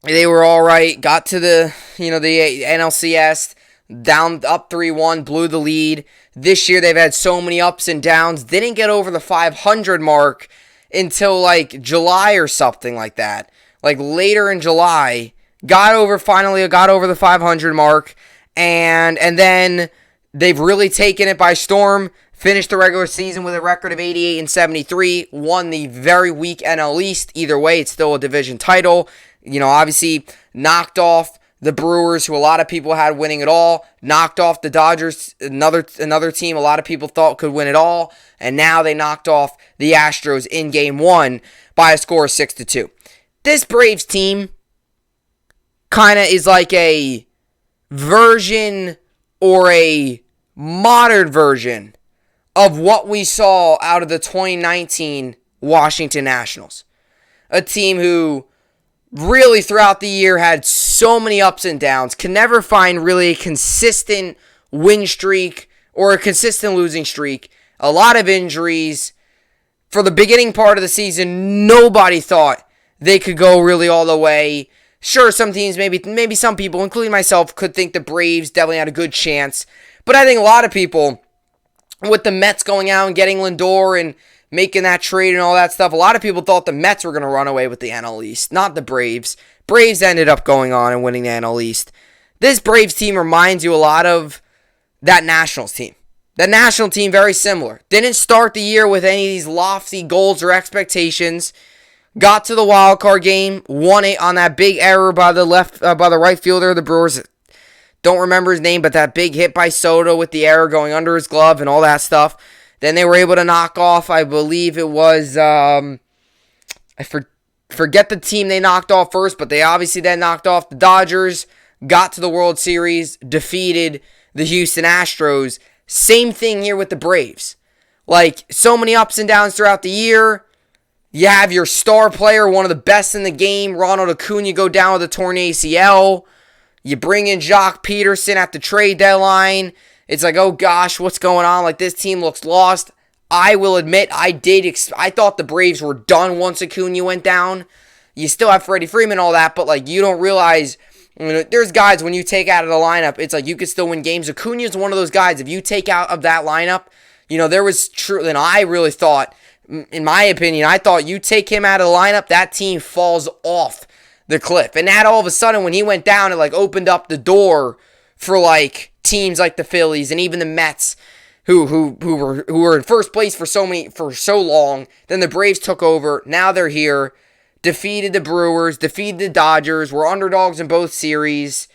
they were all right, got to the NLCS, down up 3-1, blew the lead. This year they've had so many ups and downs, didn't get over the 500 mark until like July or something like that. Like later in July, finally got over the 500 mark. And then they've really taken it by storm, finished the regular season with a record of 88-73, won the very weak NL East. Either way, it's still a division title. Obviously knocked off the Brewers, who a lot of people had winning it all, knocked off the Dodgers, another team a lot of people thought could win it all, and now they knocked off the Astros in Game 1 by a score of 6-2. This Braves team kind of is like a version or a modern version of what we saw out of the 2019 Washington Nationals. A team who really throughout the year had so many ups and downs, can never find really a consistent win streak or a consistent losing streak. A lot of injuries. For the beginning part of the season, nobody thought they could go really all the way. Sure, some teams, maybe some people, including myself, could think the Braves definitely had a good chance. But I think a lot of people, with the Mets going out and getting Lindor and making that trade and all that stuff, a lot of people thought the Mets were going to run away with the NL East, not the Braves. Braves ended up going on and winning the NL East. This Braves team reminds you a lot of that Nationals team. The national team, very similar. Didn't start the year with any of these lofty goals or expectations. Got to the wild card game, won it on that big error by the right fielder of the Brewers. Don't remember his name, but that big hit by Soto with the error going under his glove and all that stuff. Then they were able to knock off, I believe it was, forget the team they knocked off first, but they obviously then knocked off the Dodgers, got to the World Series, defeated the Houston Astros. Same thing here with the Braves. Like, so many ups and downs throughout the year. You have your star player, one of the best in the game, Ronald Acuna, go down with a torn ACL. You bring in Jock Peterson at the trade deadline. It's like, oh gosh, what's going on? Like, this team looks lost. I will admit, I thought the Braves were done once Acuna went down. You still have Freddie Freeman and all that, but like, you don't realize, there's guys when you take out of the lineup, it's like you could still win games. Acuna is one of those guys. If you take out of that lineup, there was true. And I really thought, in my opinion, I thought you take him out of the lineup, that team falls off the cliff. And that all of a sudden, when he went down, it like opened up the door for like teams like the Phillies and even the Mets, who were in first place for so long. Then the Braves took over. Now they're here. Defeated the Brewers, defeated the Dodgers, were underdogs in both series.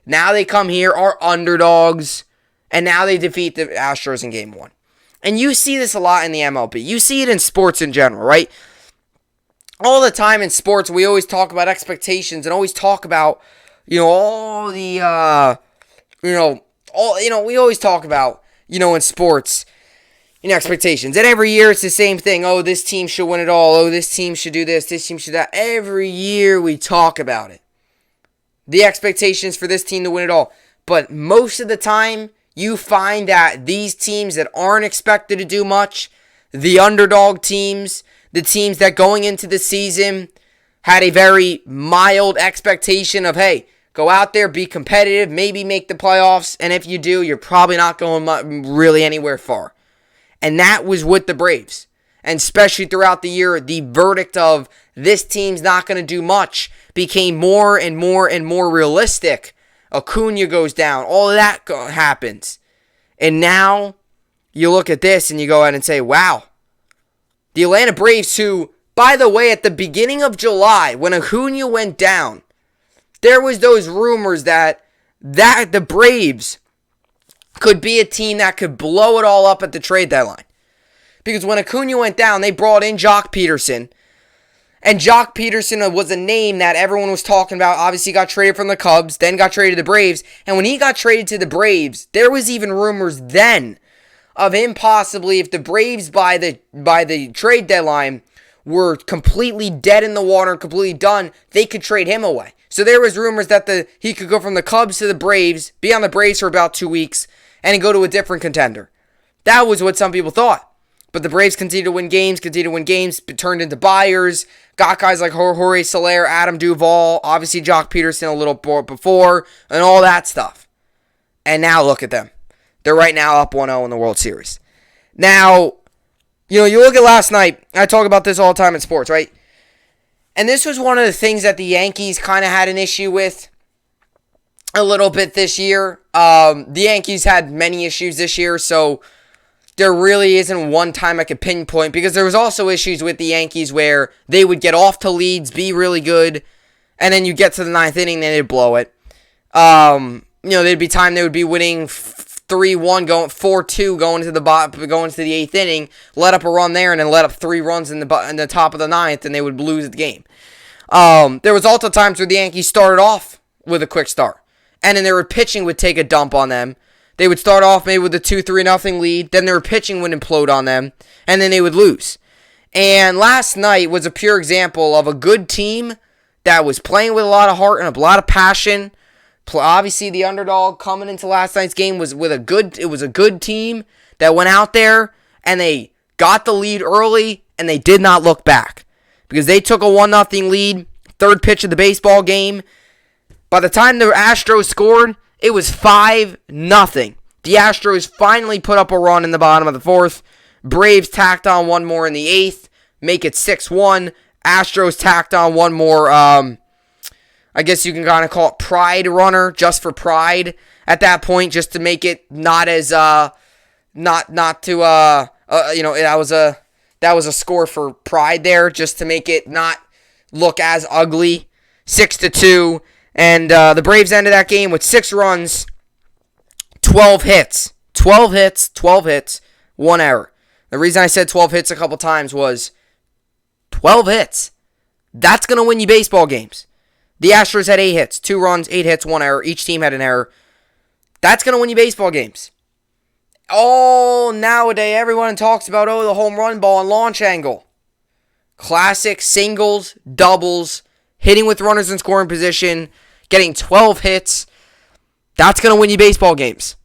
Now they come here, are underdogs, and now they defeat the Astros in Game 1. And you see this a lot in the MLB. You see it in sports in general, right? All the time in sports, we always talk about expectations and always talk about, we always talk about, in sports, expectations. And every year it's the same thing. Oh, this team should win it all. Oh, this team should do this team should that. Every year we talk about it. The expectations for this team to win it all. But most of the time, you find that these teams that aren't expected to do much, the underdog teams, the teams that going into the season had a very mild expectation of, hey, go out there, be competitive, maybe make the playoffs, and if you do, you're probably not going really anywhere far. And that was with the Braves. And especially throughout the year, the verdict of this team's not going to do much became more and more and more realistic. Acuna goes down. All of that happens. And now you look at this and you go ahead and say, wow. The Atlanta Braves, who, by the way, at the beginning of July, when Acuna went down, there was those rumors that the Braves could be a team that could blow it all up at the trade deadline. Because when Acuna went down, they brought in Jock Peterson. And Jock Peterson was a name that everyone was talking about. Obviously, got traded from the Cubs, then got traded to the Braves. And when he got traded to the Braves, there was even rumors then of him possibly, if the Braves by the trade deadline were completely dead in the water and completely done, they could trade him away. So there was rumors that he could go from the Cubs to the Braves, be on the Braves for about 2 weeks, and go to a different contender. That was what some people thought. But the Braves continued to win games, turned into buyers, got guys like Jorge Soler, Adam Duvall, obviously Jock Peterson a little before, and all that stuff. And now look at them. They're right now up 1-0 in the World Series. Now, you look at last night, I talk about this all the time in sports, right? And this was one of the things that the Yankees kind of had an issue with a little bit this year. The Yankees had many issues this year, so there really isn't one time I could pinpoint, because there was also issues with the Yankees where they would get off to leads, be really good, and then you get to the ninth inning, and they'd blow it. There'd be time they would be winning 3-1, going 4-2, going to the eighth inning, let up a run there, and then let up 3 runs in the top of the ninth, and they would lose the game. There was also times where the Yankees started off with a quick start, and then their pitching would take a dump on them. They would start off maybe with a 2-3-0 lead. Then their pitching would implode on them. And then they would lose. And last night was a pure example of a good team that was playing with a lot of heart and a lot of passion. Obviously, the underdog coming into last night's game was a good team that went out there and they got the lead early and they did not look back. Because they took a 1-0 lead, third pitch of the baseball game. By the time the Astros scored, it was 5-0. The Astros finally put up a run in the bottom of the fourth. Braves tacked on one more in the eighth, make it 6-1. Astros tacked on one more, I guess you can kind of call it pride runner, just for pride at that point, just to make it not as, that was a score for pride there, just to make it not look as ugly. 6-2, and the Braves ended that game with 6 runs, 12 hits. 12 hits, 1 error. The reason I said 12 hits a couple times was 12 hits. That's going to win you baseball games. The Astros had 8 hits, 2 runs, 8 hits, 1 error. Each team had an error. That's going to win you baseball games. Oh, nowadays everyone talks about, the home run ball and launch angle. Classic singles, doubles, hitting with runners in scoring position, getting 12 hits. That's going to win you baseball games.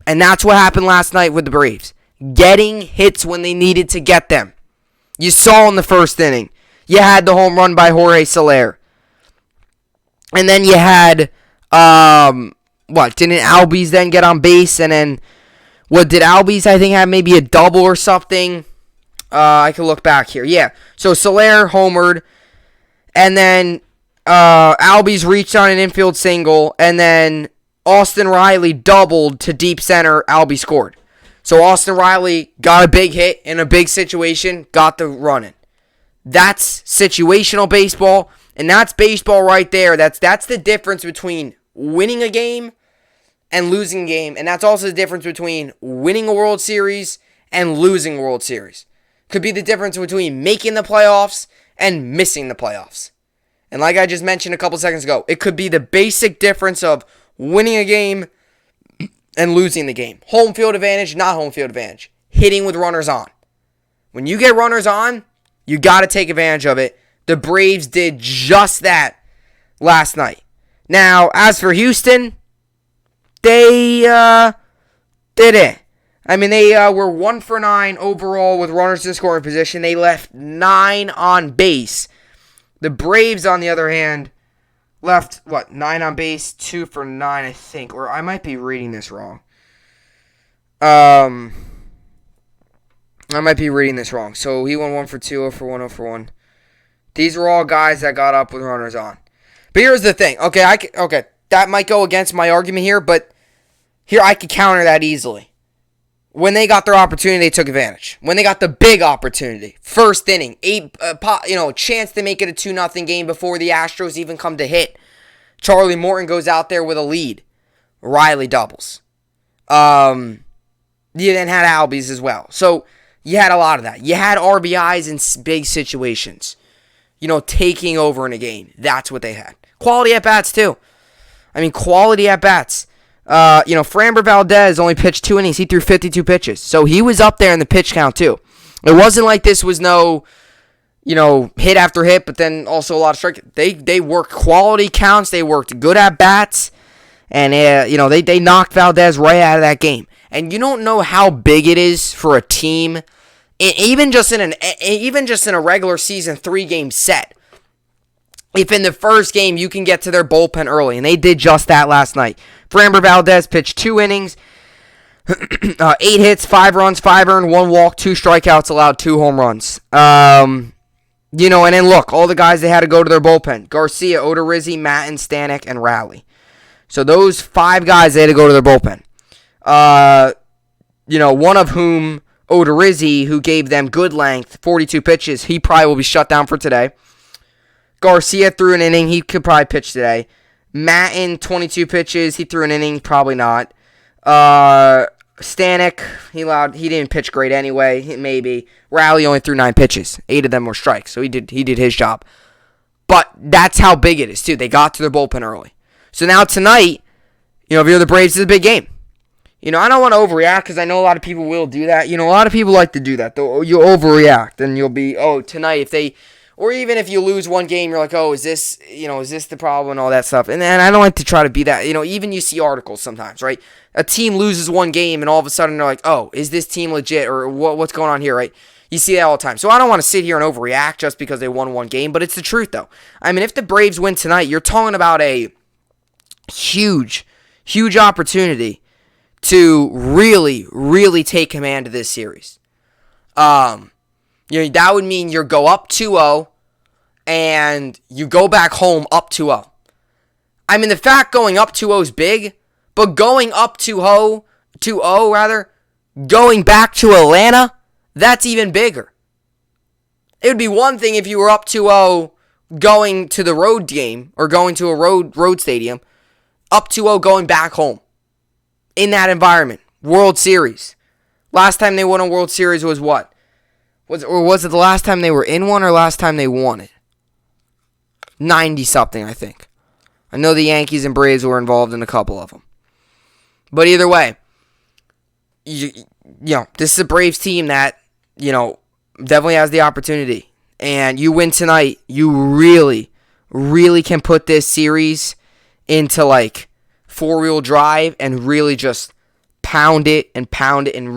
And that's what happened last night with the Braves. Getting hits when they needed to get them. You saw in the first inning. You had the home run by Jorge Soler. And then you had, didn't Albies then get on base? And then, did Albies, I think, have maybe a double or something? I can look back here. Yeah, so Soler homered. And then Albies reached on an infield single. And then Austin Riley doubled to deep center. Albies scored. So Austin Riley got a big hit in a big situation, got the run in. That's situational baseball, and that's baseball right there. That's the difference between winning a game and losing a game, and that's also the difference between winning a World Series and losing a World Series. Could be the difference between making the playoffs and missing the playoffs. And like I just mentioned a couple seconds ago, it could be the basic difference of winning a game and losing the game. Home field advantage, not home field advantage. Hitting with runners on. When you get runners on, you got to take advantage of it. The Braves did just that last night. Now, as for Houston, they didn't. I mean, they were 1 for 9 overall with runners in scoring position. They left 9 on base. The Braves, on the other hand, left, 9 on base, 2 for 9, I think. Or I might be reading this wrong. I might be reading this wrong. So he went 1 for 2, 0 for 1, 0 for 1. These are all guys that got up with runners on. But here's the thing. Okay, that might go against my argument here, but here I could counter that easily. When they got their opportunity, they took advantage. When they got the big opportunity, first inning, chance to make it a 2-0 game before the Astros even come to hit. Charlie Morton goes out there with a lead. Riley doubles. You then had Albies as well. So you had a lot of that. You had RBIs in big situations. Taking over in a game. That's what they had. Quality at-bats, too. Quality at-bats. Framber Valdez only pitched 2 innings. He threw 52 pitches. So he was up there in the pitch count, too. It wasn't like this was no, hit after hit, but then also a lot of strike. They worked quality counts. They worked good at-bats. And, they knocked Valdez right out of that game. And you don't know how big it is for a team, even just in a regular season 3-game set. If in the first game you can get to their bullpen early, and they did just that last night. Framber Valdez pitched 2 innings, 8 hits, 5 runs, 5 earned, 1 walk, 2 strikeouts, allowed 2 home runs. And then look, all the guys they had to go to their bullpen: Garcia, Odorizzi, Matten, Stanek, and Rowley. So those 5 guys they had to go to their bullpen. One of whom, Odorizzi, who gave them good length, 42 pitches, he probably will be shut down for today. Garcia threw an inning. He could probably pitch today. Matten, 22 pitches. He threw an inning. Probably not. Stanek, he didn't pitch great anyway. Maybe. Rowley only threw 9 pitches. 8 of them were strikes. So he did his job. But that's how big it is, too. They got to their bullpen early. So now tonight, if you're the Braves, it's a big game. I don't want to overreact because I know a lot of people will do that. A lot of people like to do that. You'll overreact and you'll be, tonight if they, or even if you lose one game, you're like, is this the problem and all that stuff. And I don't like to try to be that. Even you see articles sometimes, right? A team loses one game and all of a sudden they're like, is this team legit or what's going on here, right? You see that all the time. So I don't want to sit here and overreact just because they won one game, but it's the truth though. I mean, if the Braves win tonight, you're talking about a huge opportunity to really, really take command of this series. That would mean you go up 2-0 and you go back home up 2-0. I mean, the fact going up 2-0 is big, but going up 2-0, going back to Atlanta, that's even bigger. It would be one thing if you were up 2-0 going to the road game or going to a road stadium, up 2-0 going back home. In that environment, World Series. Last time they won a World Series was what? Was it the last time they were in one or last time they won it? 90-something, I think. I know the Yankees and Braves were involved in a couple of them. But either way, this is a Braves team that, definitely has the opportunity. And you win tonight, you really, really can put this series into like four-wheel drive and really just pound it and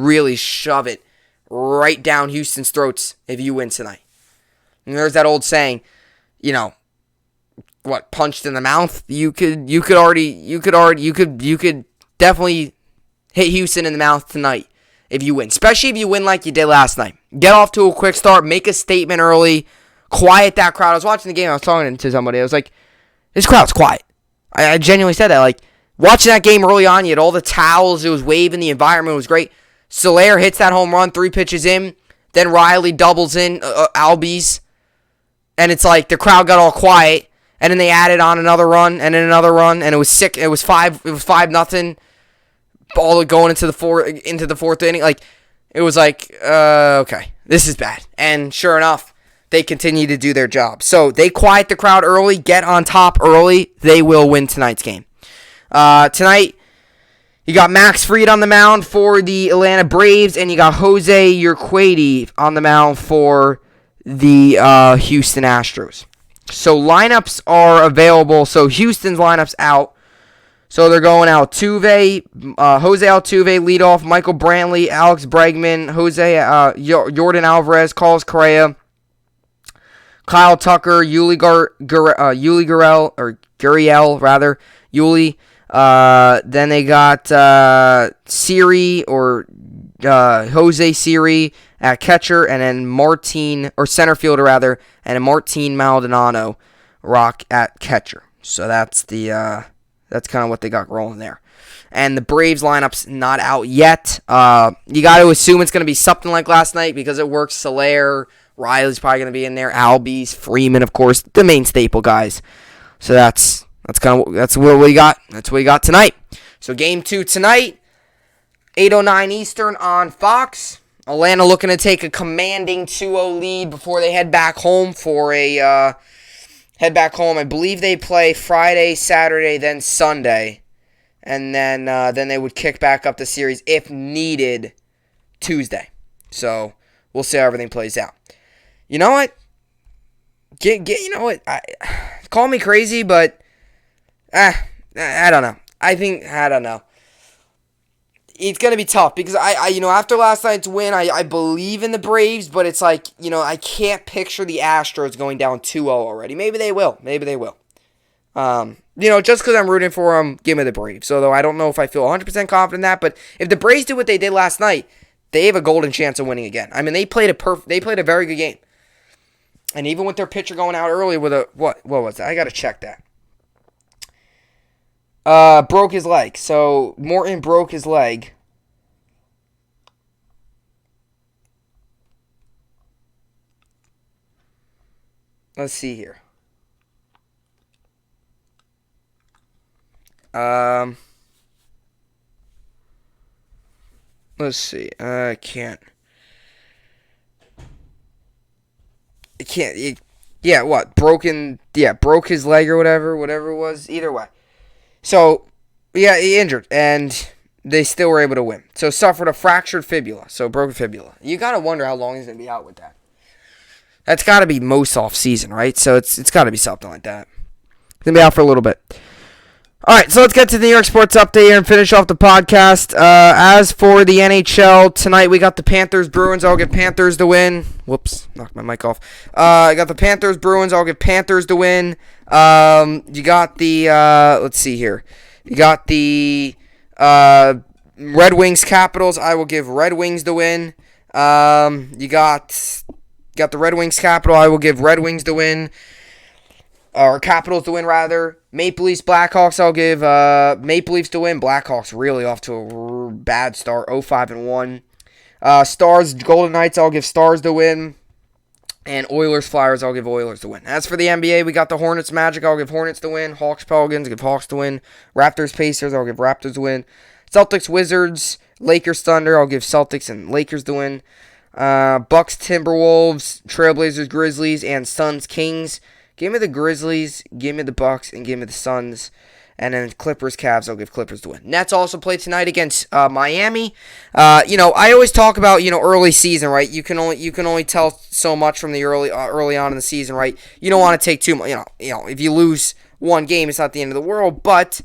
really shove it right down Houston's throats if you win tonight. And there's that old saying, punched in the mouth? You could definitely hit Houston in the mouth tonight if you win, especially if you win like you did last night. Get off to a quick start, make a statement early, quiet that crowd. I was watching the game, I was talking to somebody, I was like, this crowd's quiet. I genuinely said that, like, watching that game early on, you had all the towels, it was waving, the environment was great. Soler hits that home run, 3 pitches in, then Riley doubles in, Albies, and it's like the crowd got all quiet, and then they added on another run, and then another run, and it was sick. It was 5-0, all going into the fourth inning. Like, it was like, okay, this is bad. And sure enough, they continue to do their job. So they quiet the crowd early, get on top early. They will win tonight's game. Tonight, you got Max Fried on the mound for the Atlanta Braves, and you got Jose Urquidy on the mound for the Houston Astros. So lineups are available. So Houston's lineup's out. So they're going Altuve, Jose Altuve leadoff, Michael Brantley, Alex Bregman, Jordan Alvarez, Carlos Correa, Kyle Tucker, Yuli Gurriel. Then they got Siri or Jose Siri at catcher, and then center fielder rather, and then Martin Maldonado rock at catcher. So that's that's kind of what they got rolling there. And the Braves lineup's not out yet. You got to assume it's going to be something like last night because it works. Soler, Riley's probably going to be in there. Albies, Freeman, of course, the main staple guys. So that's what we got. That's what we got tonight. So game 2 tonight, 8:09 Eastern on Fox. Atlanta looking to take a commanding 2-0 lead before they head back home I believe they play Friday, Saturday, then Sunday, and then they would kick back up the series if needed Tuesday. So we'll see how everything plays out. You know what? Call me crazy, but I don't know. I don't know. It's going to be tough because after last night's win, I believe in the Braves, but it's like, I can't picture the Astros going down 2-0 already. Maybe they will. Just because I'm rooting for them, give me the Braves. Although I don't know if I feel 100% confident in that, but if the Braves do what they did last night, they have a golden chance of winning again. I mean, they played a very good game. And even with their pitcher going out early with what was that? I got to check that. Broke his leg. So Morton broke his leg. Let's see here. Let's see. I can't. Yeah, what? Broke his leg or whatever it was. Either way. So, yeah, he injured. And, they still were able to win. So suffered a fractured fibula, so broken fibula. You got to wonder how long he's going to be out with that. That's got to be most off season, right? So it's got to be something like that. He's going to be out for a little bit. All right, so let's get to the New York Sports Update here and finish off the podcast. As for the NHL, tonight we got the Panthers-Bruins. I'll give Panthers to win. Whoops, knocked my mic off. I got the Panthers-Bruins. I'll give Panthers to win. You got the, let's see here. You got the Red Wings-Capitals. I will give Red Wings to win. You got the Red Wings-Capital. I will give Red Wings to win. Or Capitals to win, rather. Maple Leafs, Blackhawks, I'll give Maple Leafs to win. Blackhawks really off to a bad start, 0-5-1. Stars, Golden Knights, I'll give Stars to win. And Oilers, Flyers, I'll give Oilers to win. As for the NBA, we got the Hornets, Magic, I'll give Hornets to win. Hawks, Pelicans, I'll give Hawks to win. Raptors, Pacers, I'll give Raptors to win. Celtics, Wizards, Lakers, Thunder, I'll give Celtics and Lakers to win. Bucks, Timberwolves, Trailblazers, Grizzlies, and Suns, Kings. Give me the Grizzlies, give me the Bucks, and give me the Suns. And then Clippers, Cavs, I'll give Clippers to win. Nets also play tonight against Miami. I always talk about, early season, right? You can only tell so much from the early on in the season, right? You don't want to take too much, if you lose one game, it's not the end of the world. But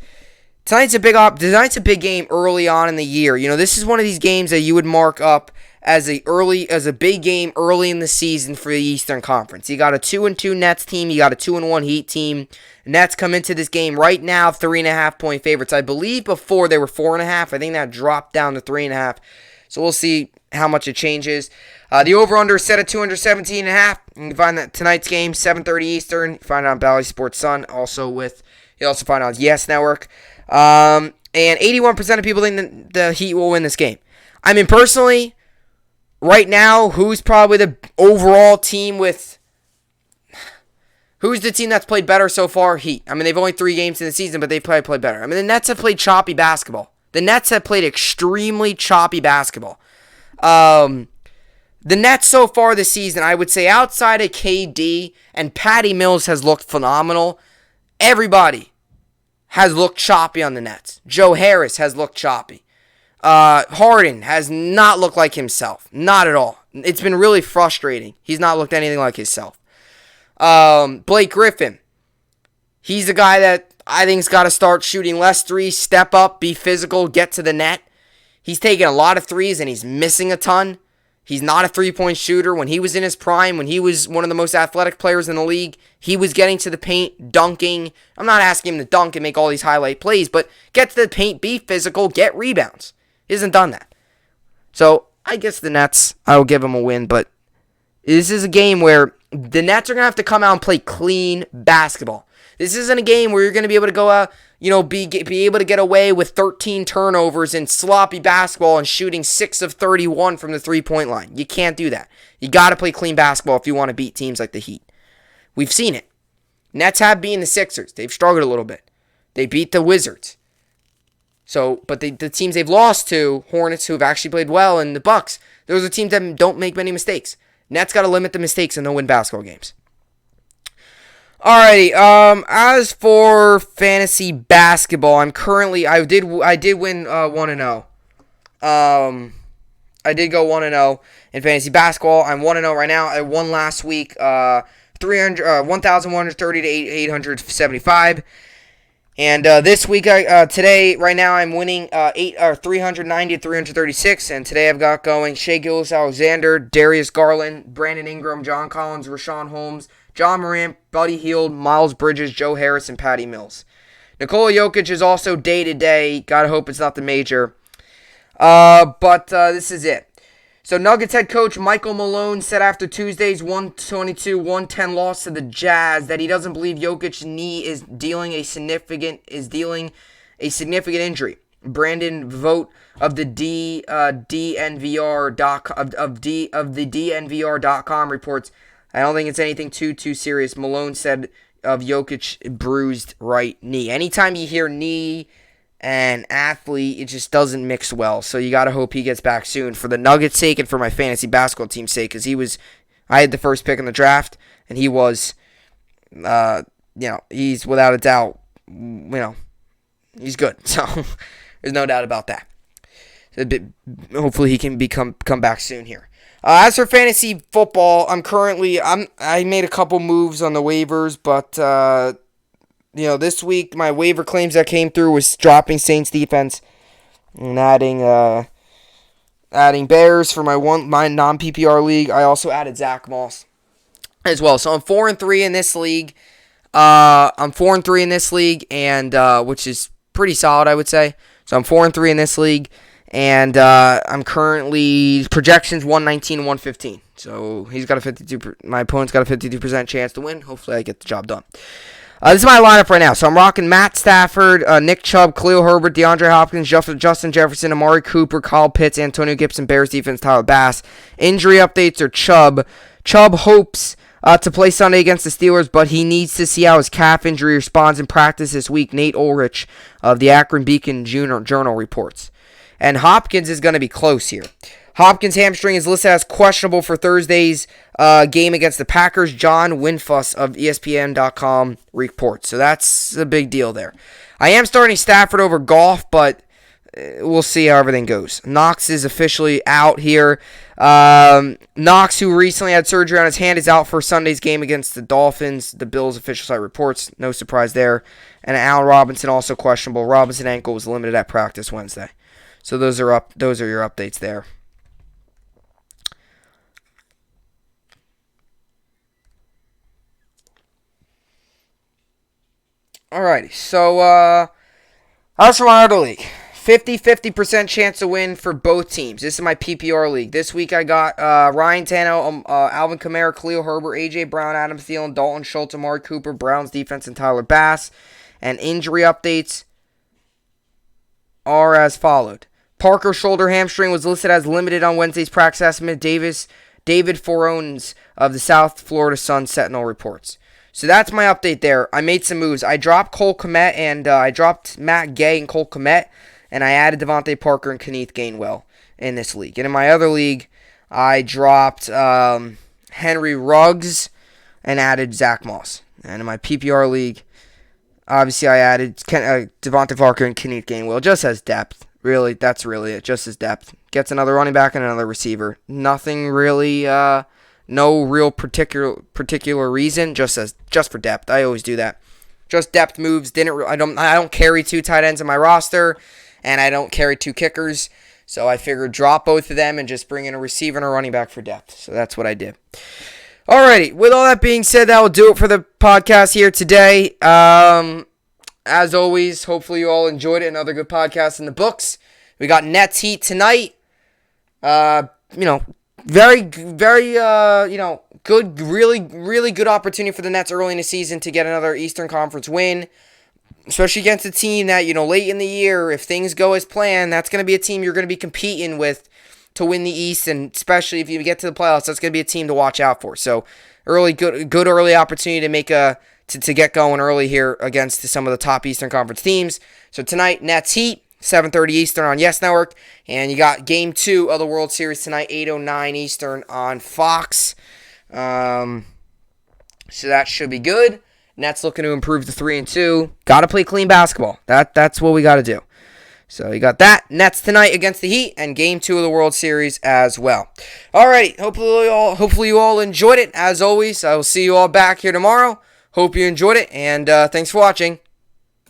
tonight's a big game early on in the year. This is one of these games that you would mark up as a big game early in the season for the Eastern Conference. You got a 2-2 Nets team, you got a 2-1 Heat team. Nets come into this game right now 3.5-point favorites. I believe before they were 4.5. I think that dropped down to 3.5. So we'll see how much it changes. The over/under is set at 217.5. You can find that tonight's game 7:30 Eastern. You can find it on Bally Sports Sun. You also find it on Yes Network. And 81% of people think the Heat will win this game. I mean, personally, right now, who's probably the overall team who's the team that's played better so far? Heat. I mean, they've only 3 games in the season, but they've probably played better. I mean, the Nets have played choppy basketball. The Nets have played extremely choppy basketball. The Nets so far this season, I would say outside of KD and Patty Mills has looked phenomenal. Everybody has looked choppy on the Nets. Joe Harris has looked choppy. Harden has not looked like himself. Not at all. It's been really frustrating. He's not looked anything like himself. Blake Griffin. He's the guy that I think's got to start shooting less threes, step up, be physical, get to the net. He's taking a lot of threes and he's missing a ton. He's not a three-point shooter. When he was in his prime, when he was one of the most athletic players in the league, he was getting to the paint, dunking. I'm not asking him to dunk and make all these highlight plays, but get to the paint, be physical, get rebounds. He hasn't done that. So, I guess the Nets, I will give them a win, but this is a game where the Nets are going to have to come out and play clean basketball. This isn't a game where you're going to be able to go out, be able to get away with 13 turnovers and sloppy basketball and shooting 6 of 31 from the three-point line. You can't do that. You got to play clean basketball if you want to beat teams like the Heat. We've seen it. Nets have beaten the Sixers. They've struggled a little bit. They beat the Wizards. So, but the teams they've lost to, Hornets, who have actually played well, and the Bucks, those are teams that don't make many mistakes. Nets got to limit the mistakes and they'll win basketball games. Alrighty, as for fantasy basketball, I did win 1-0. I did go 1-0 in fantasy basketball. I'm 1-0 right now. I won last week, 1,130 to 875. And this week, today, right now, I'm winning 390 to 336. And today I've got going Shai Gilgeous-Alexander, Darius Garland, Brandon Ingram, John Collins, Rashawn Holmes, John Morant, Buddy Hield, Miles Bridges, Joe Harris, and Patty Mills. Nikola Jokic is also day-to-day. Gotta hope it's not the major. But this is it. So Nuggets head coach Michael Malone said after Tuesday's 122-110 loss to the Jazz that he doesn't believe Jokic's knee is dealing a significant injury. Brandon Vogt of the DNVR.com reports, I don't think it's anything too serious. Malone said of Jokic bruised right knee. Anytime you hear knee and athlete, it just doesn't mix well. So you got to hope he gets back soon for the Nuggets' sake and for my fantasy basketball team's sake, because I had the first pick in the draft, and he was, he's without a doubt, he's good. So there's no doubt about that. Hopefully he can come back soon here. As for fantasy football, I made a couple moves on the waivers, but this week my waiver claims that came through was dropping Saints defense and adding Bears for my non PPR league. I also added Zach Moss as well. So I'm 4-3 in this league. And which is pretty solid, I would say. So I'm 4-3 in this league, and I'm currently projections 119 and 115. So my opponent's got a 52% chance to win. Hopefully I get the job done. This is my lineup right now. So I'm rocking Matt Stafford, Nick Chubb, Khalil Herbert, DeAndre Hopkins, Justin Jefferson, Amari Cooper, Kyle Pitts, Antonio Gibson, Bears defense, Tyler Bass. Injury updates are Chubb. Chubb hopes to play Sunday against the Steelers, but he needs to see how his calf injury responds in practice this week. Nate Ulrich of the Akron Beacon Journal reports. And Hopkins is going to be close here. Hopkins' hamstring is listed as questionable for Thursday's game against the Packers. John Winfuss of ESPN.com reports. So that's a big deal there. I am starting Stafford over Goff, but we'll see how everything goes. Knox is officially out here. Knox, who recently had surgery on his hand, is out for Sunday's game against the Dolphins. The Bills' official site reports. No surprise there. And Allen Robinson also questionable. Robinson ankle was limited at practice Wednesday. So those are your updates there. Alrighty, so as for my other league, 50% chance to win for both teams. This is my PPR league. This week I got Ryan Tannehill, Alvin Kamara, Khalil Herbert, A.J. Brown, Adam Thielen, Dalton Schultz, Amari Cooper, Browns defense, and Tyler Bass. And injury updates are as followed. Parker's shoulder hamstring was listed as limited on Wednesday's practice estimate. David Forones of the South Florida Sun Sentinel reports. So that's my update there. I made some moves. I dropped Cole Kmet and I dropped Matt Gay and Cole Kmet, and I added Devontae Parker and Kenneth Gainwell in this league. And in my other league, I dropped Henry Ruggs and added Zach Moss. And in my PPR league, obviously I added Devontae Parker and Kenneth Gainwell just as depth. Really, that's really it. Just as depth. Gets another running back and another receiver. Nothing really. No real particular reason, just for depth. I always do that. Just depth moves. I don't carry two tight ends in my roster, and I don't carry two kickers. So I figured drop both of them and just bring in a receiver and a running back for depth. So that's what I did. Alrighty, with all that being said, that will do it for the podcast here today. As always, hopefully you all enjoyed it. Another good podcast in the books. We got Nets Heat tonight. Very, very, good, really, really good opportunity for the Nets early in the season to get another Eastern Conference win, especially against a team that, late in the year, if things go as planned, that's going to be a team you're going to be competing with to win the East, and especially if you get to the playoffs, that's going to be a team to watch out for. So, good early opportunity to get going early here against some of the top Eastern Conference teams. So tonight, Nets Heat. 7:30 Eastern on Yes Network. And you got Game 2 of the World Series tonight, 8:09 Eastern on Fox. So that should be good. Nets looking to improve to 3-2. Got to play clean basketball. That's what we got to do. So you got that. Nets tonight against the Heat and Game 2 of the World Series as well. Alrighty. Hopefully you all enjoyed it. As always, I will see you all back here tomorrow. Hope you enjoyed it. And thanks for watching.